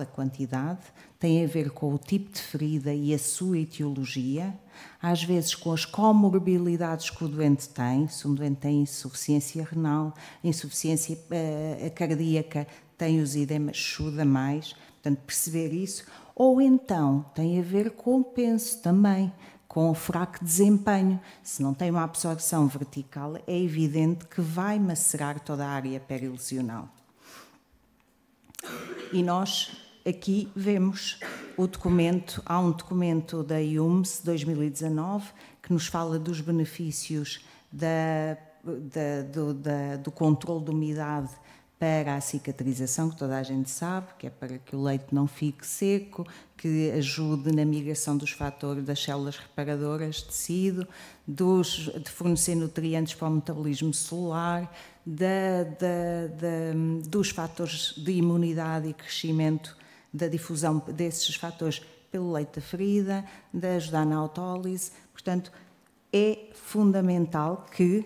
a quantidade, tem a ver com o tipo de ferida e a sua etiologia, às vezes com as comorbilidades que o doente tem. Se um doente tem insuficiência renal, insuficiência cardíaca, tem os edemas, chuda mais, portanto, perceber isso. Ou então tem a ver com o penso também, com o fraco desempenho. Se não tem uma absorção vertical, é evidente que vai macerar toda a área perilesional. E nós aqui vemos o documento, há um documento da IUMS 2019 que nos fala dos benefícios do controle de umidade para a cicatrização, que toda a gente sabe, que é para que o leito não fique seco, que ajude na migração dos fatores das células reparadoras de tecido, de fornecer nutrientes para o metabolismo celular, dos fatores de imunidade e crescimento, da difusão desses fatores pelo leito da ferida, de ajudar na autólise. Portanto, é fundamental que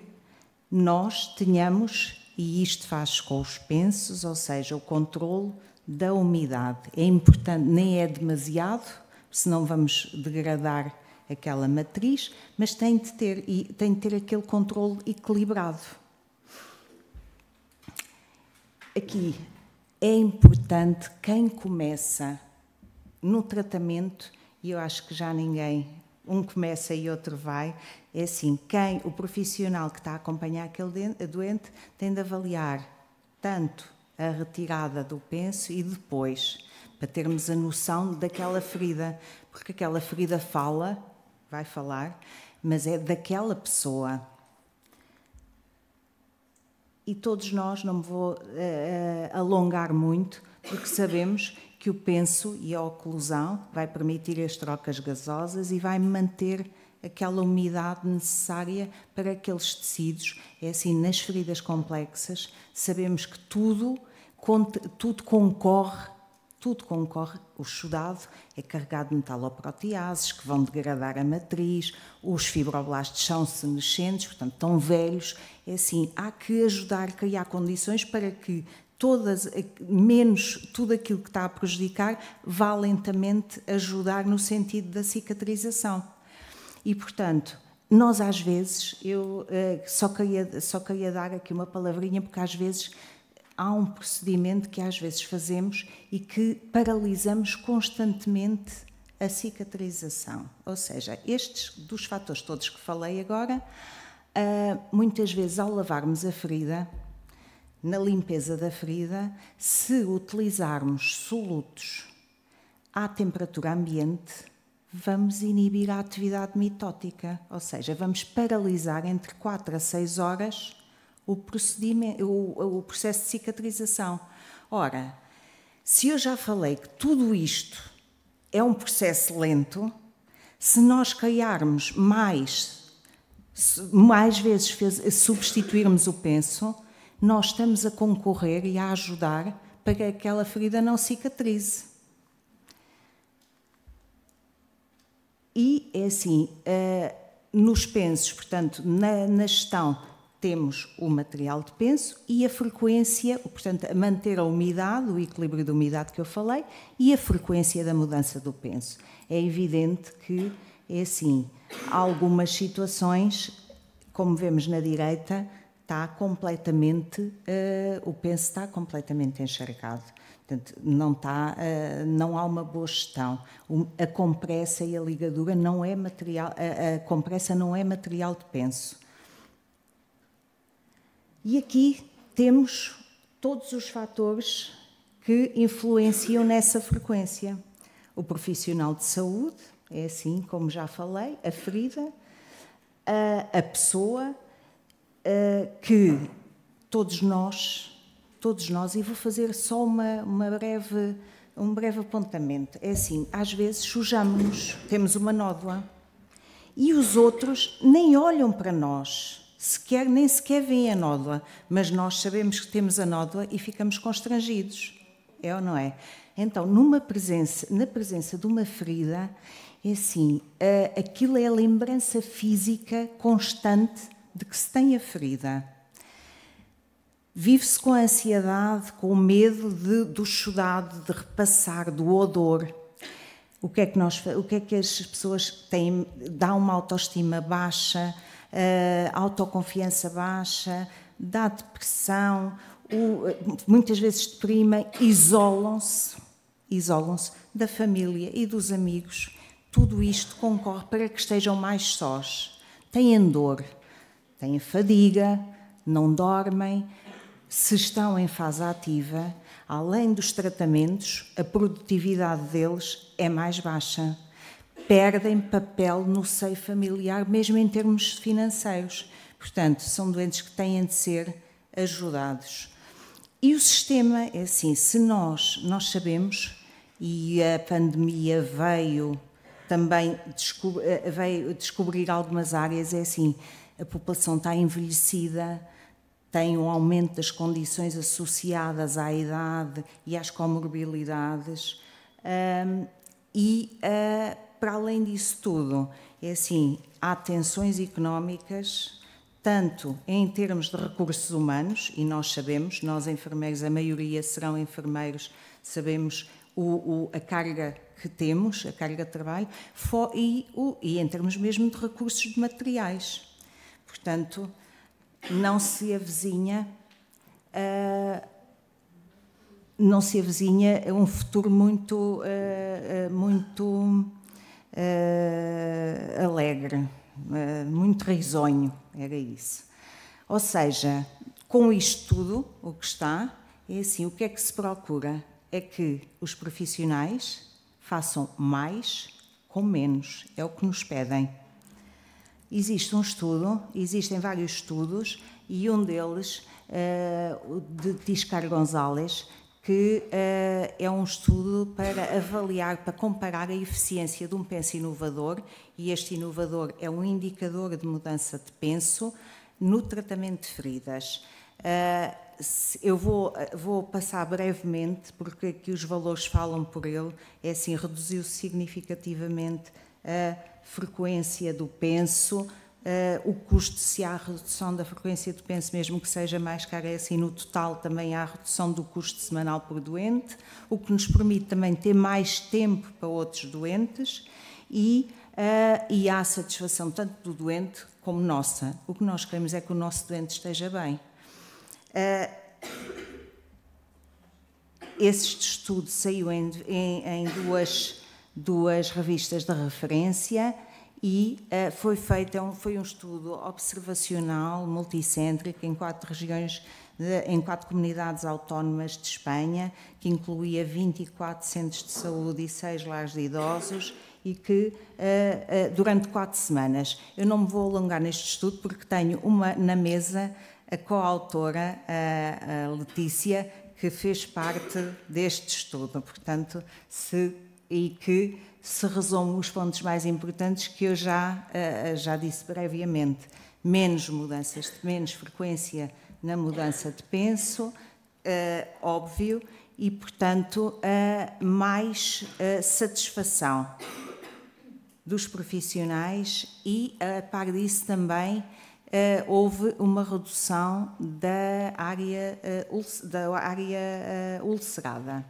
nós tenhamos, e isto faz com os pensos, ou seja, o controle da umidade. É importante, nem é demasiado, senão vamos degradar aquela matriz, mas tem de ter aquele controle equilibrado. Aqui é importante quem começa no tratamento, e eu acho que já ninguém, um começa e outro vai, é assim, o profissional que está a acompanhar aquele doente tem de avaliar tanto a retirada do penso e depois, para termos a noção daquela ferida, porque aquela ferida vai falar, mas é daquela pessoa. E todos nós, não me vou alongar muito, porque sabemos que o penso e a oclusão vai permitir as trocas gasosas e vai manter aquela umidade necessária para aqueles tecidos. É assim, nas feridas complexas, sabemos que tudo concorre, o chudado é carregado de metaloproteases que vão degradar a matriz, os fibroblastos são senescentes, portanto, estão velhos. É assim, há que ajudar a criar condições para que menos tudo aquilo que está a prejudicar vá lentamente ajudar no sentido da cicatrização. E, portanto, nós às vezes, eu só queria dar aqui uma palavrinha, porque às vezes há um procedimento que às vezes fazemos e que paralisamos constantemente a cicatrização. Ou seja, estes dos fatores todos que falei agora, muitas vezes ao lavarmos a ferida, na limpeza da ferida, se utilizarmos solutos à temperatura ambiente, vamos inibir a atividade mitótica, ou seja, vamos paralisar entre 4 a 6 horas o processo de cicatrização. Ora, se eu já falei que tudo isto é um processo lento, se nós criarmos mais vezes substituirmos o penso, nós estamos a concorrer e a ajudar para que aquela ferida não cicatrize. E é assim, nos pensos, portanto, na gestão, temos o material de penso e a frequência, portanto, a manter a umidade, o equilíbrio da umidade que eu falei, e a frequência da mudança do penso. É evidente que, é assim, há algumas situações, como vemos na direita, está completamente, o penso está completamente encharcado. Portanto, não há uma boa gestão. A compressa e a ligadura não é material, a compressa não é material de penso. E aqui temos todos os fatores que influenciam nessa frequência. O profissional de saúde, é assim, como já falei, a ferida, a pessoa, que todos nós, e vou fazer só um breve apontamento. É assim, às vezes sujamos-nos, temos uma nódoa, e os outros nem olham para nós, nem sequer veem a nódoa, mas nós sabemos que temos a nódoa e ficamos constrangidos. É ou não é? Então, na presença de uma ferida, é assim, aquilo é a lembrança física constante de que se tem a ferida. Vive-se com a ansiedade, com o medo do chudado, de repassar, do odor. O que é que as pessoas têm? Dá uma autoestima baixa, autoconfiança baixa, dá depressão, muitas vezes deprimem, isolam-se da família e dos amigos. Tudo isto concorre para que estejam mais sós. Têm dor, têm fadiga, não dormem. Se estão em fase ativa, além dos tratamentos, a produtividade deles é mais baixa. Perdem papel no seio familiar, mesmo em termos financeiros. Portanto, são doentes que têm de ser ajudados. E o sistema é assim, se nós sabemos, e a pandemia veio também descobrir algumas áreas, é assim, a população está envelhecida, tem um aumento das condições associadas à idade e às comorbilidades, para além disso tudo, é assim, há tensões económicas, tanto em termos de recursos humanos, e nós sabemos, nós enfermeiros, a maioria serão enfermeiros, sabemos a carga que temos, a carga de trabalho, e em termos mesmo de recursos de materiais. Portanto, não se avizinha um futuro muito alegre, muito risonho, era isso. Ou seja, com isto tudo, o que está, é assim, o que é que se procura? É que os profissionais façam mais com menos, é o que nos pedem. Existem vários estudos, e um deles, de Tiscar Gonzalez, que é um estudo para avaliar, para comparar a eficiência de um penso inovador, e este inovador é um indicador de mudança de penso no tratamento de feridas. Eu vou passar brevemente, porque aqui os valores falam por ele, é assim, reduziu-se significativamente a frequência do penso, o custo, se há redução da frequência do penso, mesmo que seja mais cara, é assim, no total também há redução do custo semanal por doente, o que nos permite também ter mais tempo para outros doentes e há satisfação tanto do doente como nossa. O que nós queremos é que o nosso doente esteja bem. Este estudo saiu em duas revistas de referência e foi um estudo observacional, multicêntrico, em 4 regiões, em 4 comunidades autónomas de Espanha, que incluía 24 centros de saúde e 6 lares de idosos, e que durante 4 semanas. Eu não me vou alongar neste estudo porque tenho na mesa a coautora, a Letícia, que fez parte deste estudo, portanto, e que se resume os pontos mais importantes que eu já disse brevemente. Menos mudanças, menos frequência na mudança de penso, óbvio, e, portanto, mais satisfação dos profissionais e, a par disso, também houve uma redução da área ulcerada.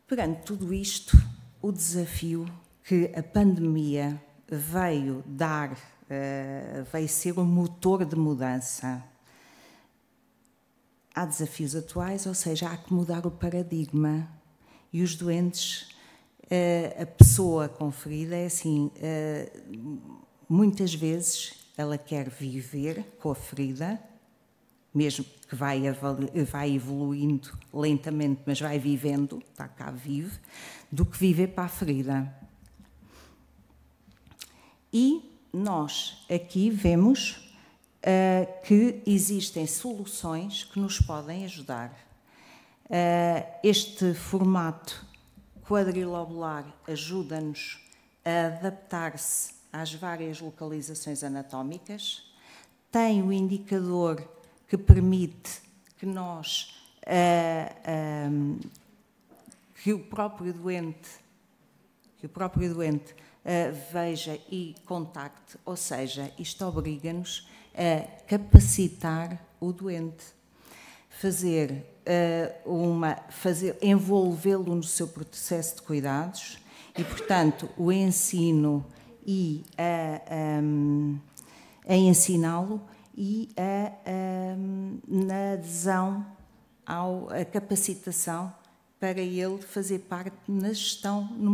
Perante tudo isto, o desafio que a pandemia veio ser um motor de mudança. Há desafios atuais, ou seja, há que mudar o paradigma. E os doentes, a pessoa com ferida é assim, muitas vezes ela quer viver com a ferida, mesmo que vai evoluindo lentamente, mas vai vivendo, está cá, vive, do que viver para a ferida. E nós aqui vemos que existem soluções que nos podem ajudar. Este formato quadrilobular ajuda-nos a adaptar-se às várias localizações anatómicas, tem o indicador que permite que nós, que o próprio doente veja e contacte, ou seja, isto obriga-nos a capacitar o doente, envolvê-lo no seu processo de cuidados e, portanto, o ensino e a ensiná-lo e na adesão à capacitação para ele fazer parte numa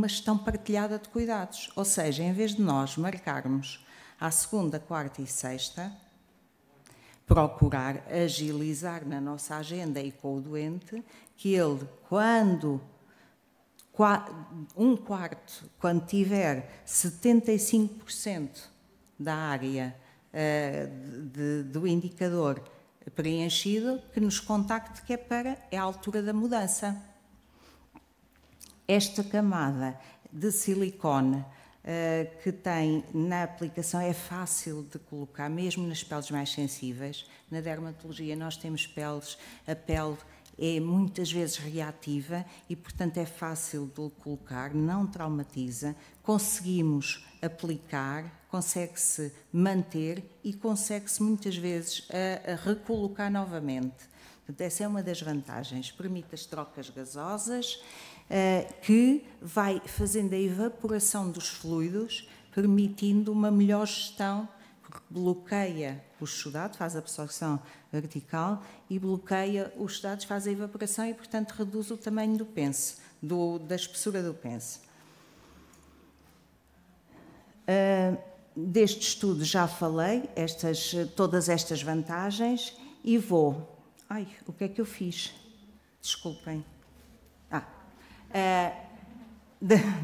gestão partilhada de cuidados. Ou seja, em vez de nós marcarmos à segunda, quarta e sexta, procurar agilizar na nossa agenda e com o doente, que ele, quando tiver 75% da área do indicador preenchido, que nos contacte, que é a altura da mudança. Esta camada de silicone que tem na aplicação é fácil de colocar, mesmo nas peles mais sensíveis. Na dermatologia nós temos a pele é muitas vezes reativa e, portanto, é fácil de colocar, não traumatiza, conseguimos aplicar, consegue-se manter e consegue-se muitas vezes a recolocar novamente. Portanto, essa é uma das vantagens, permite as trocas gasosas, que vai fazendo a evaporação dos fluidos, permitindo uma melhor gestão, porque bloqueia o exudado, faz a absorção vertical e bloqueia os exudados, faz a evaporação e, portanto, reduz o tamanho do penso, da espessura do penso. Deste estudo já falei, todas estas vantagens, e vou... Ai, o que é que eu fiz? Desculpem.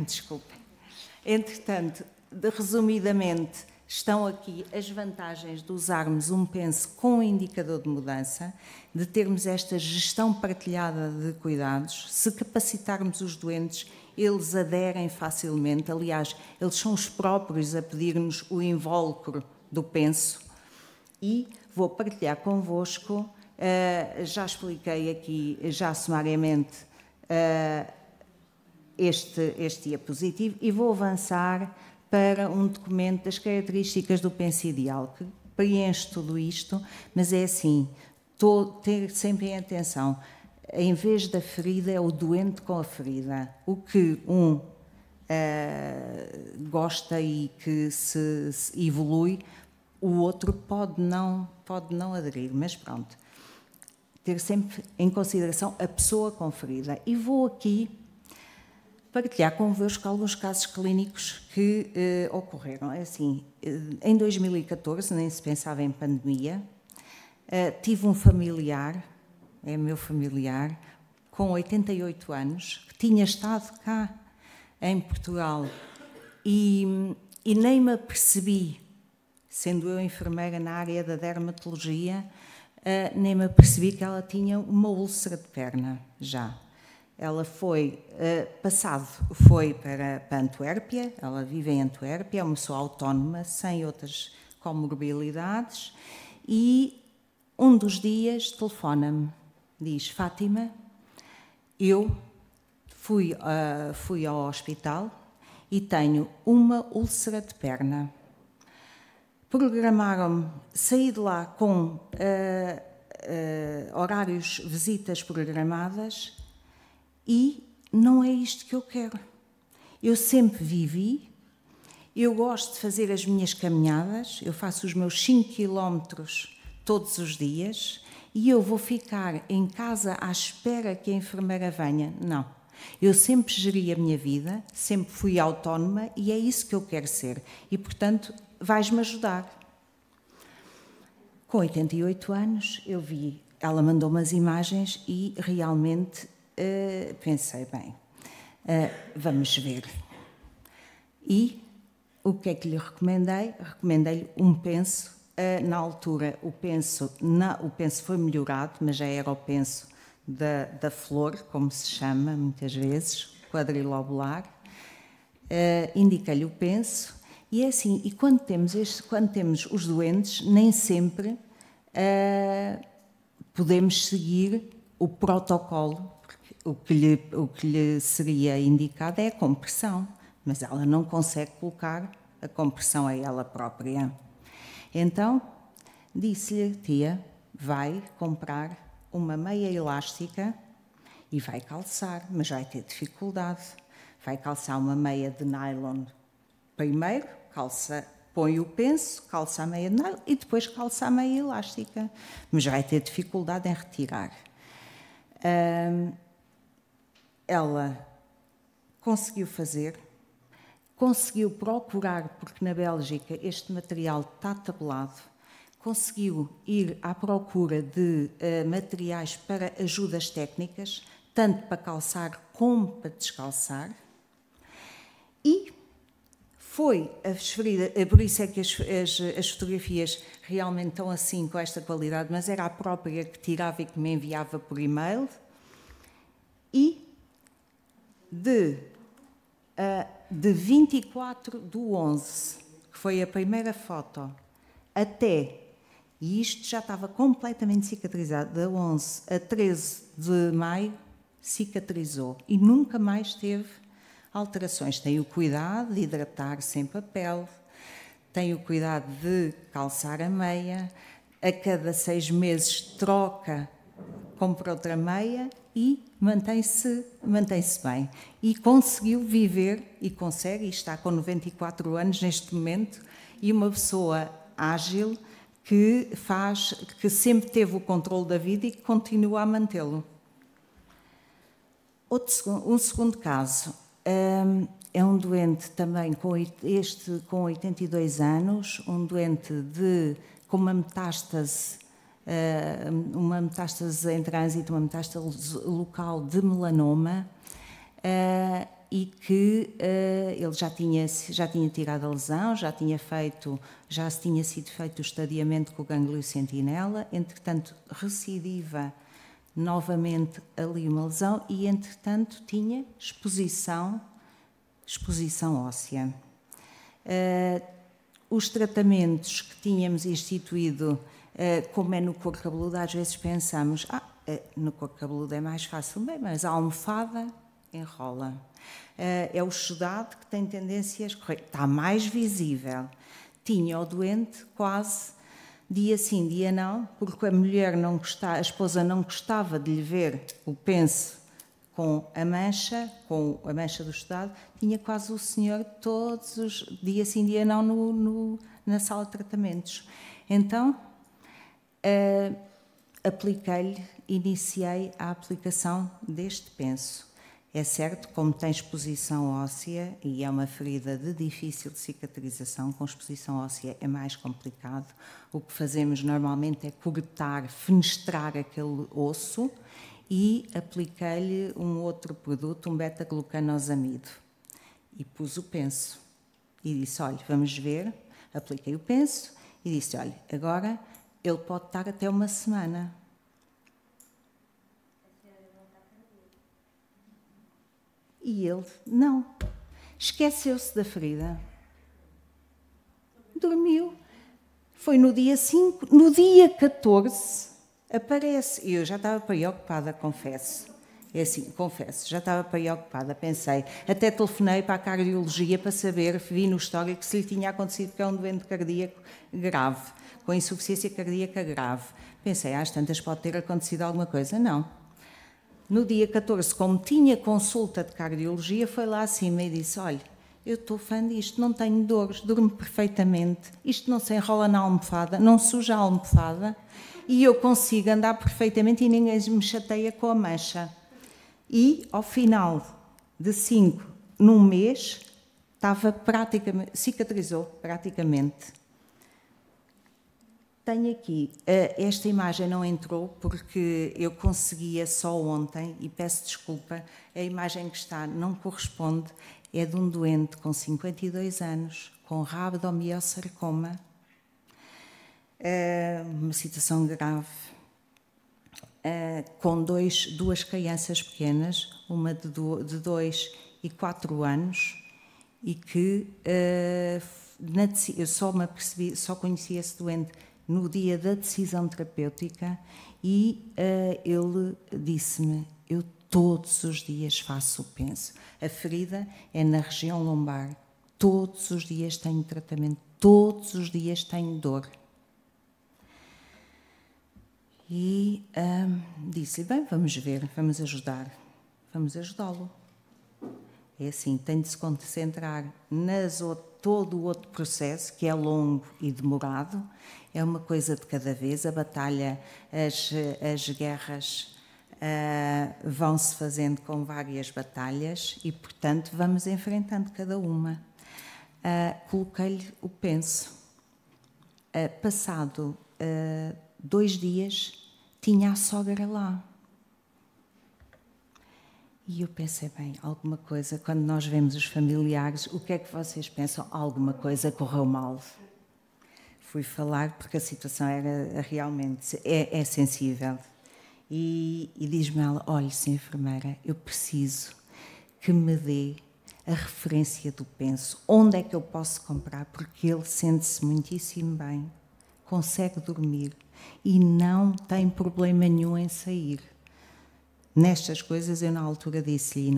Desculpem. Entretanto, resumidamente, estão aqui as vantagens de usarmos um penso com indicador de mudança, de termos esta gestão partilhada de cuidados, se capacitarmos os doentes, eles aderem facilmente. Aliás, eles são os próprios a pedir-nos o invólucro do penso. E vou partilhar convosco, já expliquei aqui, já sumariamente, este diapositivo, e vou avançar para um documento das características do penso ideal, que preenche tudo isto, mas é assim, ter sempre em atenção, em vez da ferida, é o doente com a ferida. O que gosta e que se evolui, o outro pode não aderir, mas pronto. Ter sempre em consideração a pessoa com ferida. E vou aqui partilhar convosco alguns casos clínicos que ocorreram. É assim, em 2014, nem se pensava em pandemia, tive um familiar, é meu familiar, com 88 anos, que tinha estado cá em Portugal e nem me apercebi, sendo eu enfermeira na área da dermatologia, nem me apercebi que ela tinha uma úlcera de perna já. Ela foi para Antuérpia, ela vive em Antuérpia, é uma pessoa autónoma, sem outras comorbilidades, e um dos dias telefona-me, diz: Fátima, eu fui ao hospital e tenho uma úlcera de perna. Programaram-me, saí de lá com horários, visitas programadas, e não é isto que eu quero. Eu sempre vivi, eu gosto de fazer as minhas caminhadas, eu faço os meus 5 quilómetros todos os dias, e eu vou ficar em casa à espera que a enfermeira venha? Não. Eu sempre geri a minha vida, sempre fui autónoma, e é isso que eu quero ser. E, portanto, vais-me ajudar. Com 88 anos, eu vi, ela mandou umas imagens e realmente pensei, bem, vamos ver. E o que é que lhe recomendei? Recomendei-lhe um penso. Na altura, o penso foi melhorado, mas já era o penso da flor, como se chama muitas vezes, quadrilobular. Indiquei-lhe o penso. E é assim, e quando temos os doentes, nem sempre podemos seguir o protocolo. O que lhe seria indicado é a compressão, mas ela não consegue colocar a compressão a ela própria. Então, disse-lhe: tia, vai comprar uma meia elástica e vai calçar, mas vai ter dificuldade. Vai calçar uma meia de nylon primeiro, põe o penso, calça a meia de nylon e depois calça a meia elástica, mas vai ter dificuldade em retirar. Ela conseguiu fazer, conseguiu procurar, porque na Bélgica este material está tabelado, conseguiu ir à procura de materiais para ajudas técnicas, tanto para calçar como para descalçar, e foi por isso é que as fotografias realmente estão assim, com esta qualidade, mas era a própria que tirava e que me enviava por e-mail, e de 24/11, que foi a primeira foto, até, e isto já estava completamente cicatrizado, de 11 a 13 de maio, cicatrizou e nunca mais teve alterações. Tem o cuidado de hidratar sempre a pele, tem o cuidado de calçar a meia, a cada 6 meses troca, compra outra meia e mantém-se bem. E conseguiu viver, e consegue, e está com 94 anos neste momento, e uma pessoa ágil que sempre teve o controle da vida e que continua a mantê-lo. Um segundo caso é um doente também com 82 anos, um doente com uma metástase em trânsito, uma metástase local de melanoma, e que ele já tinha tirado a lesão, já se tinha sido feito o estadiamento com o gânglio sentinela, entretanto recidiva novamente ali uma lesão e entretanto tinha exposição óssea. Os tratamentos que tínhamos instituído, como é no couro cabeludo, às vezes pensamos, no couro cabeludo é mais fácil, bem, mas a almofada enrola. É o exudado que tem tendência a escorrer, está mais visível. Tinha o doente quase dia sim, dia não, porque a esposa não gostava de lhe ver o penso com a mancha do exudado, tinha quase o senhor todos os dia sim, dia não na sala de tratamentos. Então, iniciei a aplicação deste penso. É certo, como tem exposição óssea e é uma ferida de difícil cicatrização, com exposição óssea é mais complicado. O que fazemos normalmente é cortar, fenestrar aquele osso e apliquei-lhe um outro produto, um beta-glucanosamide. E pus o penso. E disse, olha, vamos ver. Apliquei o penso e disse, olha, agora ele pode estar até uma semana. E ele, não. Esqueceu-se da ferida. Dormiu. Foi no dia 5, no dia 14, aparece. E eu já estava preocupada, confesso. É assim, confesso, já estava preocupada, pensei. Até telefonei para a cardiologia para saber, vi no histórico se lhe tinha acontecido, que é um doente cardíaco grave, com insuficiência cardíaca grave. Pensei, às tantas pode ter acontecido alguma coisa. Não. No dia 14, como tinha consulta de cardiologia, foi lá acima e disse, olha, eu estou fã disto, não tenho dores, durmo perfeitamente, isto não se enrola na almofada, não suja a almofada e eu consigo andar perfeitamente e ninguém me chateia com a mancha. E, ao final de 5, num mês, estava praticamente, cicatrizou praticamente. Tenho aqui, esta imagem não entrou porque eu conseguia só ontem, e peço desculpa, a imagem que está não corresponde, é de um doente com 52 anos, com rabdomiosarcoma, uma situação grave, com duas crianças pequenas, uma de 2 e 4 anos, e que eu só conheci esse doente no dia da decisão terapêutica e ele disse-me, eu todos os dias faço o penso. A ferida é na região lombar, todos os dias tenho tratamento, todos os dias tenho dor. E disse-lhe, bem, vamos ver, vamos ajudá-lo. É assim, tem de se concentrar todo o outro processo, que é longo e demorado, é uma coisa de cada vez, a batalha, as guerras vão-se fazendo com várias batalhas e, portanto, vamos enfrentando cada uma. Coloquei-lhe o penso. Passado 2 dias, tinha a sogra lá. E eu pensei, bem, alguma coisa, quando nós vemos os familiares, o que é que vocês pensam? Alguma coisa correu mal. Fui falar porque a situação era realmente, é sensível. E diz-me ela, olha, senhora enfermeira, eu preciso que me dê a referência do penso. Onde é que eu posso comprar? Porque ele sente-se muitíssimo bem, consegue dormir e não tem problema nenhum em sair. Nestas coisas, eu na altura disse-lhe, e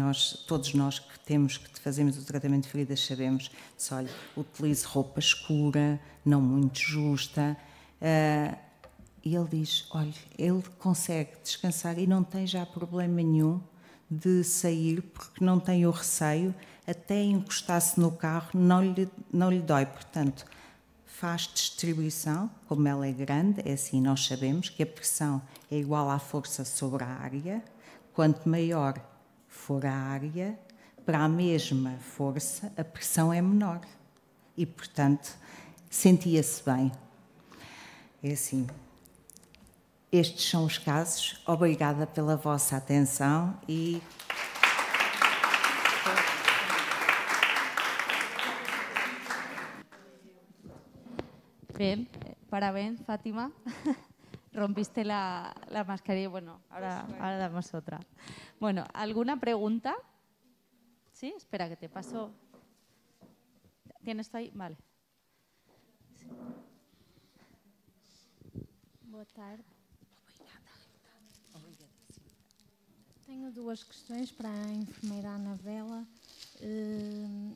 todos nós que fazemos o tratamento de feridas sabemos, disse, olha, utilize roupa escura, não muito justa. E ele diz, olha, ele consegue descansar e não tem já problema nenhum de sair, porque não tem o receio, até encostar-se no carro não lhe dói. Portanto, faz distribuição, como ela é grande, é assim, nós sabemos que a pressão é igual à força sobre a área. Quanto maior for a área, para a mesma força, a pressão é menor. E, portanto, sentia-se bem. É assim. Estes são os casos. Obrigada pela vossa atenção e... Bien, parabéns, Fátima. Rompiste la mascarilla. Bueno, ahora damos otra. Bueno, ¿alguna pregunta? Sí, espera que te paso. ¿Tienes ahí? Vale. Sí. Boa tarde. Tenho 2 questões para a enfermeira Anabela.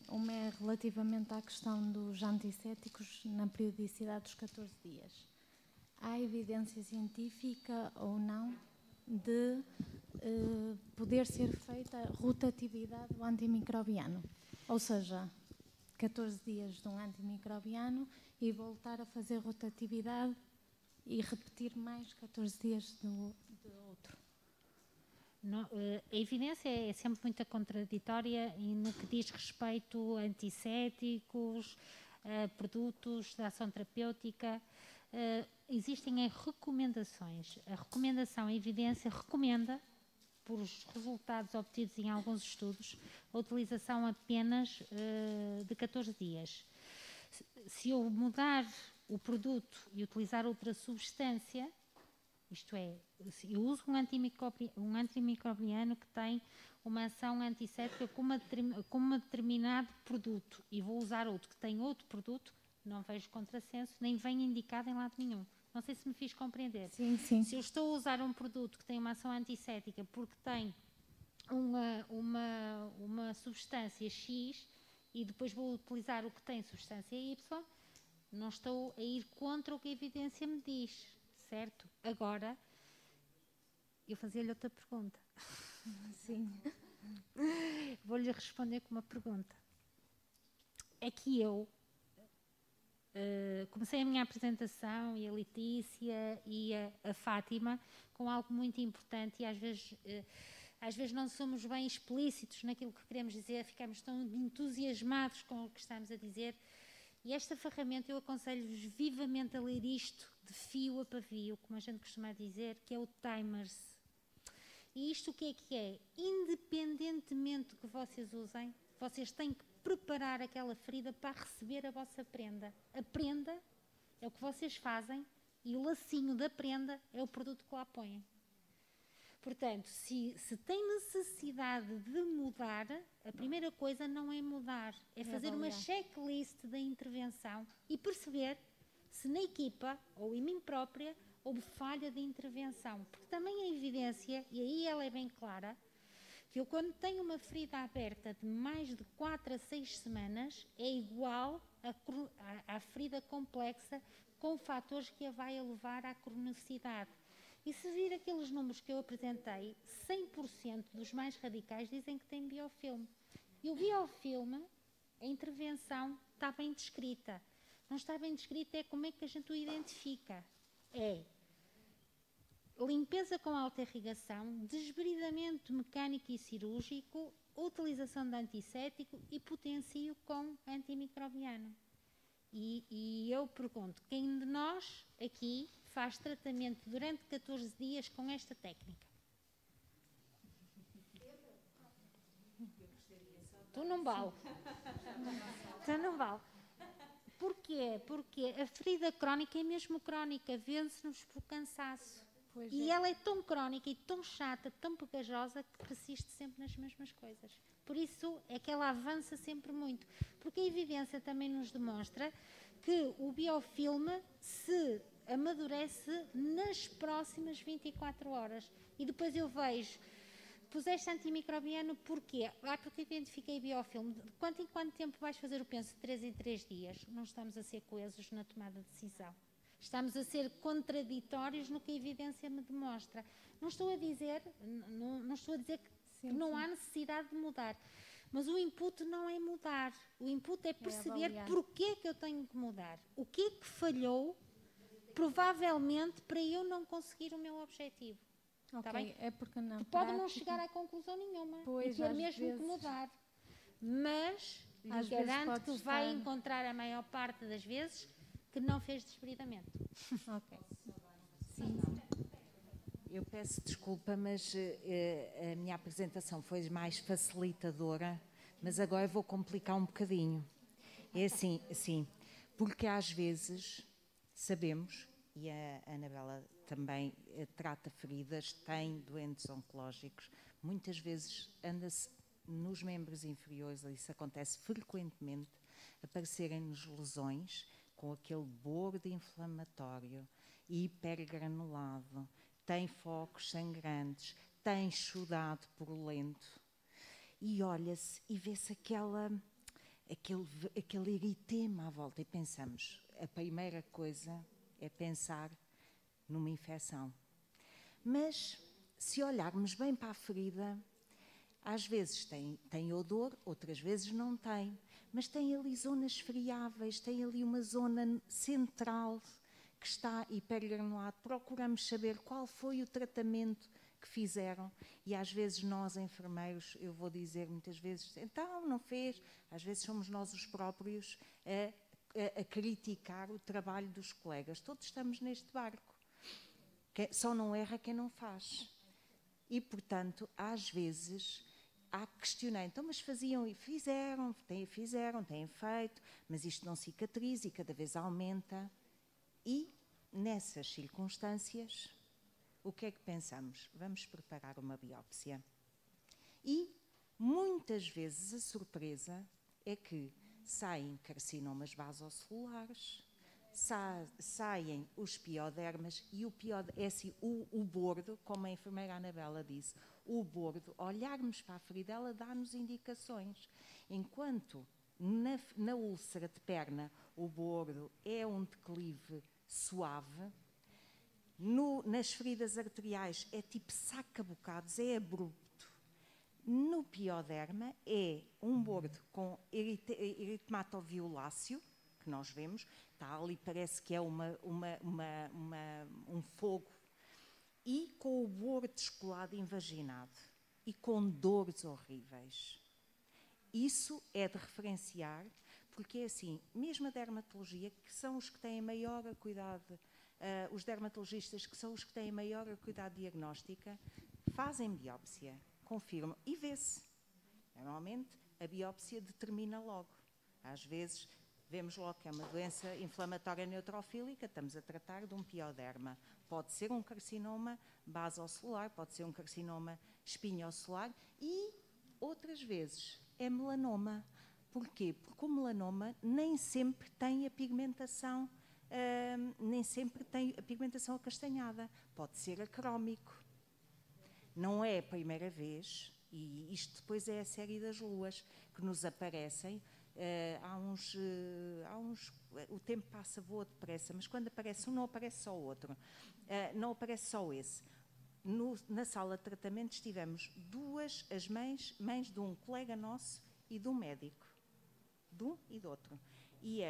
Uma é relativamente à questão dos antissépticos na periodicidade dos 14 dias. Há evidência científica ou não de poder ser feita rotatividade do antimicrobiano? Ou seja, 14 dias de um antimicrobiano e voltar a fazer rotatividade e repetir mais 14 dias do outro. Não, a evidência é sempre muito contraditória e no que diz respeito a antissépticos, a produtos de ação terapêutica. Existem recomendações. A recomendação, a evidência recomenda, por os resultados obtidos em alguns estudos, a utilização apenas de 14 dias. Se eu mudar o produto e utilizar outra substância, isto é, eu uso um antimicrobiano que tem uma ação antisséptica com um determinado produto e vou usar outro que tem outro produto, não vejo contrassenso, nem vem indicado em lado nenhum. Não sei se me fiz compreender. Sim, sim. Se eu estou a usar um produto que tem uma ação antisséptica porque tem uma substância X e depois vou utilizar o que tem substância Y, não estou a ir contra o que a evidência me diz, certo? Agora, eu fazia-lhe outra pergunta. Sim. Vou-lhe responder com uma pergunta. É que eu comecei a minha apresentação, e a Letícia e a Fátima, com algo muito importante, e às vezes não somos bem explícitos naquilo que queremos dizer, ficamos tão entusiasmados com o que estamos a dizer. E esta ferramenta, eu aconselho-vos vivamente a ler isto de fio a pavio, como a gente costuma dizer, que é o Timers. E isto o que é? Independentemente do que vocês usem, vocês têm que preparar aquela ferida para receber a vossa prenda. A prenda é o que vocês fazem e o lacinho da prenda é o produto que lá põem. Portanto, se tem necessidade de mudar, a primeira coisa não é mudar, é fazer uma checklist da intervenção e perceber se na equipa ou em mim própria houve falha de intervenção. Porque também a evidência, e aí ela é bem clara, que eu quando tenho uma ferida aberta de mais de 4 a 6 semanas é igual à ferida complexa com fatores que a vai levar à cronicidade. E se vir aqueles números que eu apresentei, 100% dos mais radicais dizem que têm biofilme. E o biofilme, a intervenção, está bem descrita. Não está bem descrita é como é que a gente o identifica. É limpeza com alta irrigação, desbridamento mecânico e cirúrgico, utilização de antisséptico e potencio com antimicrobiano. E eu pergunto, quem de nós aqui faz tratamento durante 14 dias com esta técnica? Tu não vale. Tu não vale. Porquê? Porque a ferida crónica é mesmo crónica, vence-nos por cansaço. E ela é tão crónica e tão chata, tão pegajosa, que persiste sempre nas mesmas coisas. Por isso é que ela avança sempre muito. Porque a evidência também nos demonstra que o biofilme se amadurece nas próximas 24 horas. E depois eu vejo, puseste antimicrobiano porquê? Porque identifiquei biofilme. De quanto em quanto tempo vais fazer o penso? 3 em 3 dias. Não estamos a ser coesos na tomada de decisão. Estamos a ser contraditórios no que a evidência me demonstra. Não estou a dizer, que não há necessidade de mudar. Mas o input não é mudar. O input é perceber porquê que eu tenho que mudar. O que é que falhou, provavelmente, para eu não conseguir o meu objetivo. Ok, Está bem? é porque não. Pode não chegar a conclusão nenhuma. Pois, e ter mesmo que mudar. Mas lhe garanto que vai encontrar a maior parte das vezes que não fez desbridamento. Ok. Sim. Eu peço desculpa, mas a minha apresentação foi mais facilitadora, mas agora vou complicar um bocadinho. É assim, sim, porque às vezes sabemos, e a Anabela também trata feridas, tem doentes oncológicos, muitas vezes anda-se nos membros inferiores, isso acontece frequentemente, aparecerem-nos lesões com aquele bordo inflamatório, hipergranulado, tem focos sangrantes, tem exudado purulento, e olha-se e vê-se aquele eritema à volta, e pensamos, a primeira coisa é pensar numa infecção. Mas, se olharmos bem para a ferida, às vezes tem odor, outras vezes não tem, mas tem ali zonas friáveis, tem ali uma zona central que está hipergranulado. Procuramos saber qual foi o tratamento que fizeram e às vezes nós, enfermeiros, eu vou dizer muitas vezes, então não fez, às vezes somos nós os próprios a criticar o trabalho dos colegas. Todos estamos neste barco. Só não erra quem não faz. E, portanto, às vezes há que questionar, então, mas faziam e fizeram, têm feito, mas isto não cicatriza e cada vez aumenta. E, nessas circunstâncias, o que é que pensamos? Vamos preparar uma biópsia. E, muitas vezes, a surpresa é que saem carcinomas vasocelulares, saem os piodermas, e o é assim, o bordo, como a enfermeira Anabela disse, o bordo, olharmos para a ferida, ela dá-nos indicações. Enquanto na úlcera de perna o bordo é um declive suave, nas feridas arteriais é tipo saca-bocados, é abrupto. No pioderma é um bordo com eritematoviuláceo, que nós vemos, está ali, parece que é um fogo, e com o bordo descolado invaginado e com dores horríveis. Isso é de referenciar, porque é assim, mesmo a dermatologia, que são os que têm maior cuidado, os dermatologistas, que são os que têm maior cuidado diagnóstica, fazem biópsia, confirmam e vê-se. Normalmente, a biópsia determina logo. Às vezes, vemos logo que é uma doença inflamatória neutrofílica, estamos a tratar de um pioderma. Pode ser um carcinoma basocelular, pode ser um carcinoma espinhocelular e, outras vezes, é melanoma. Porquê? Porque o melanoma nem sempre tem a pigmentação, acastanhada. Pode ser acrómico. Não é a primeira vez, e isto depois é a série das luas que nos aparecem. O tempo passa, voa depressa, mas quando aparece um, não aparece só o outro. Não aparece só esse. Na sala de tratamento estivemos as mães de um colega nosso e de um médico. De um e do outro. E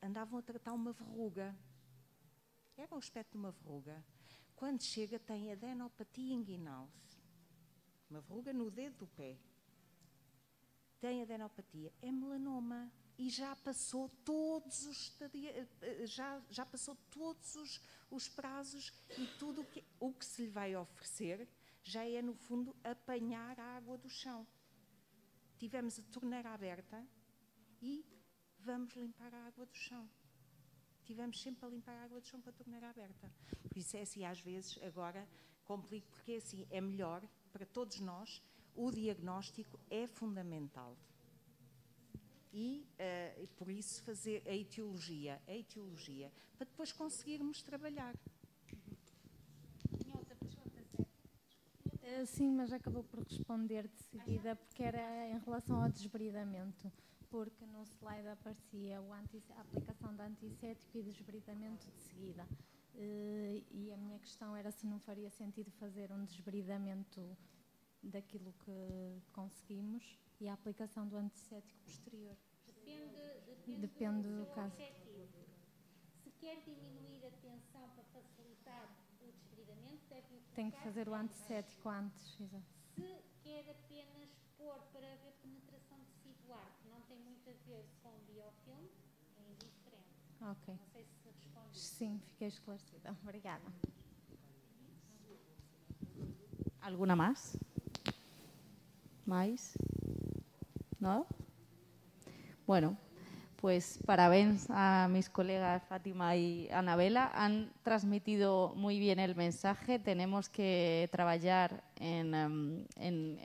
andavam a tratar uma verruga. Era o aspecto de uma verruga. Quando chega, tem adenopatia inguinal. Uma verruga no dedo do pé. Tem adenopatia. É melanoma. E já passou todos os prazos e tudo o que se lhe vai oferecer já é, no fundo, apanhar a água do chão. Tivemos a torneira aberta e vamos limpar a água do chão. Tivemos sempre a limpar a água do chão com a torneira aberta. Por isso é assim, às vezes, agora, complico, porque é assim, é melhor para todos nós, o diagnóstico é fundamental. E por isso fazer a etiologia, para depois conseguirmos trabalhar. Tinha outra pergunta, certo? Sim, mas acabou por responder de seguida, porque era em relação ao desbridamento, porque no slide aparecia a aplicação de antisséptico e desbridamento de seguida. E a minha questão era se não faria sentido fazer um desbridamento daquilo que conseguimos e a aplicação do antisséptico posterior. Depende do caso. Objetivo. Se quer diminuir a tensão para facilitar o desbridamento, deve Tem que fazer o antisséptico antes, exato. Se quer apenas pôr para haver penetração tecidular, que não tem muito a ver com o biofilme, é indiferente. Ok. Não sei se responde. Sim, fiquei esclarecida. Obrigada. ¿Alguna más? ¿Más? ¿No? Bueno, pues parabéns a mis colegas Fátima y Anabela. Han transmitido muy bien el mensaje. Tenemos que trabajar en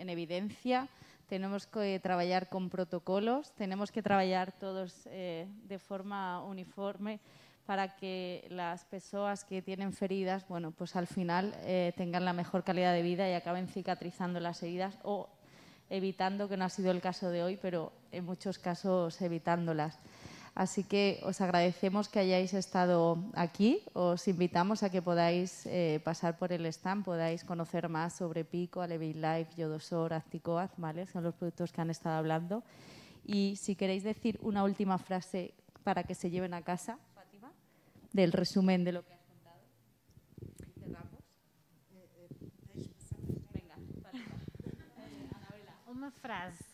evidencia, tenemos que trabajar con protocolos, tenemos que trabajar todos de forma uniforme para que las personas que tienen feridas, bueno, pues al final tengan la mejor calidad de vida y acaben cicatrizando las heridas o evitando, que no ha sido el caso de hoy, pero en muchos casos evitándolas. Así que os agradecemos que hayáis estado aquí. Os invitamos a que podáis pasar por el stand, podáis conocer más sobre Pico, Alevin Life, Yodosor, Acticoaz, ¿vale? Son los productos que han estado hablando. Y si queréis decir una última frase para que se lleven a casa, Fátima, del resumen de lo que has contado. Cerramos. Venga, Fátima. Anabela. Uma frase.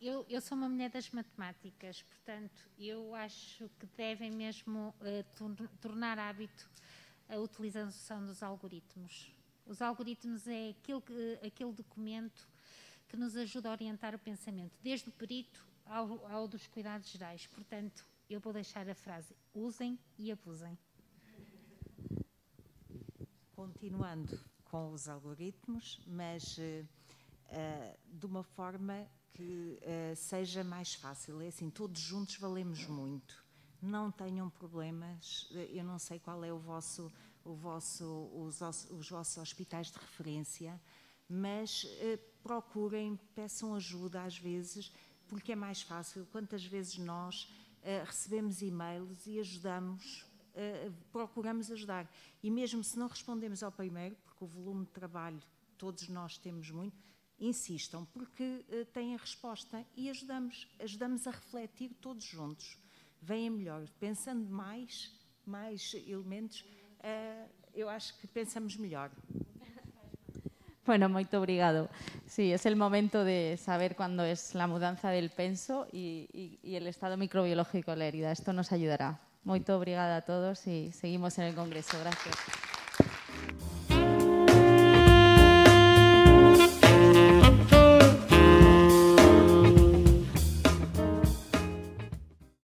Eu sou uma mulher das matemáticas, portanto, eu acho que devem mesmo tornar hábito a utilização dos algoritmos. Os algoritmos é aquele documento que nos ajuda a orientar o pensamento, desde o perito ao dos cuidados gerais. Portanto, eu vou deixar a frase: usem e abusem. Continuando com os algoritmos, mas de uma forma que seja mais fácil. É assim, todos juntos valemos muito. Não tenham problemas. Eu não sei qual é os vossos hospitais de referência, mas procurem, peçam ajuda às vezes, porque é mais fácil. Quantas vezes nós recebemos e-mails e ajudamos, procuramos ajudar. E mesmo se não respondemos ao primeiro, porque o volume de trabalho todos nós temos muito, insistam, porque têm a resposta e ajudamos a refletir todos juntos. Venha melhor, pensando mais elementos, eu acho que pensamos melhor. Bueno, muito obrigado. Sí, es el momento de saber cuándo es la mudanza del penso y el estado microbiológico de la herida. Esto nos ayudará. Muito obrigada a todos y seguimos en el Congreso. Gracias.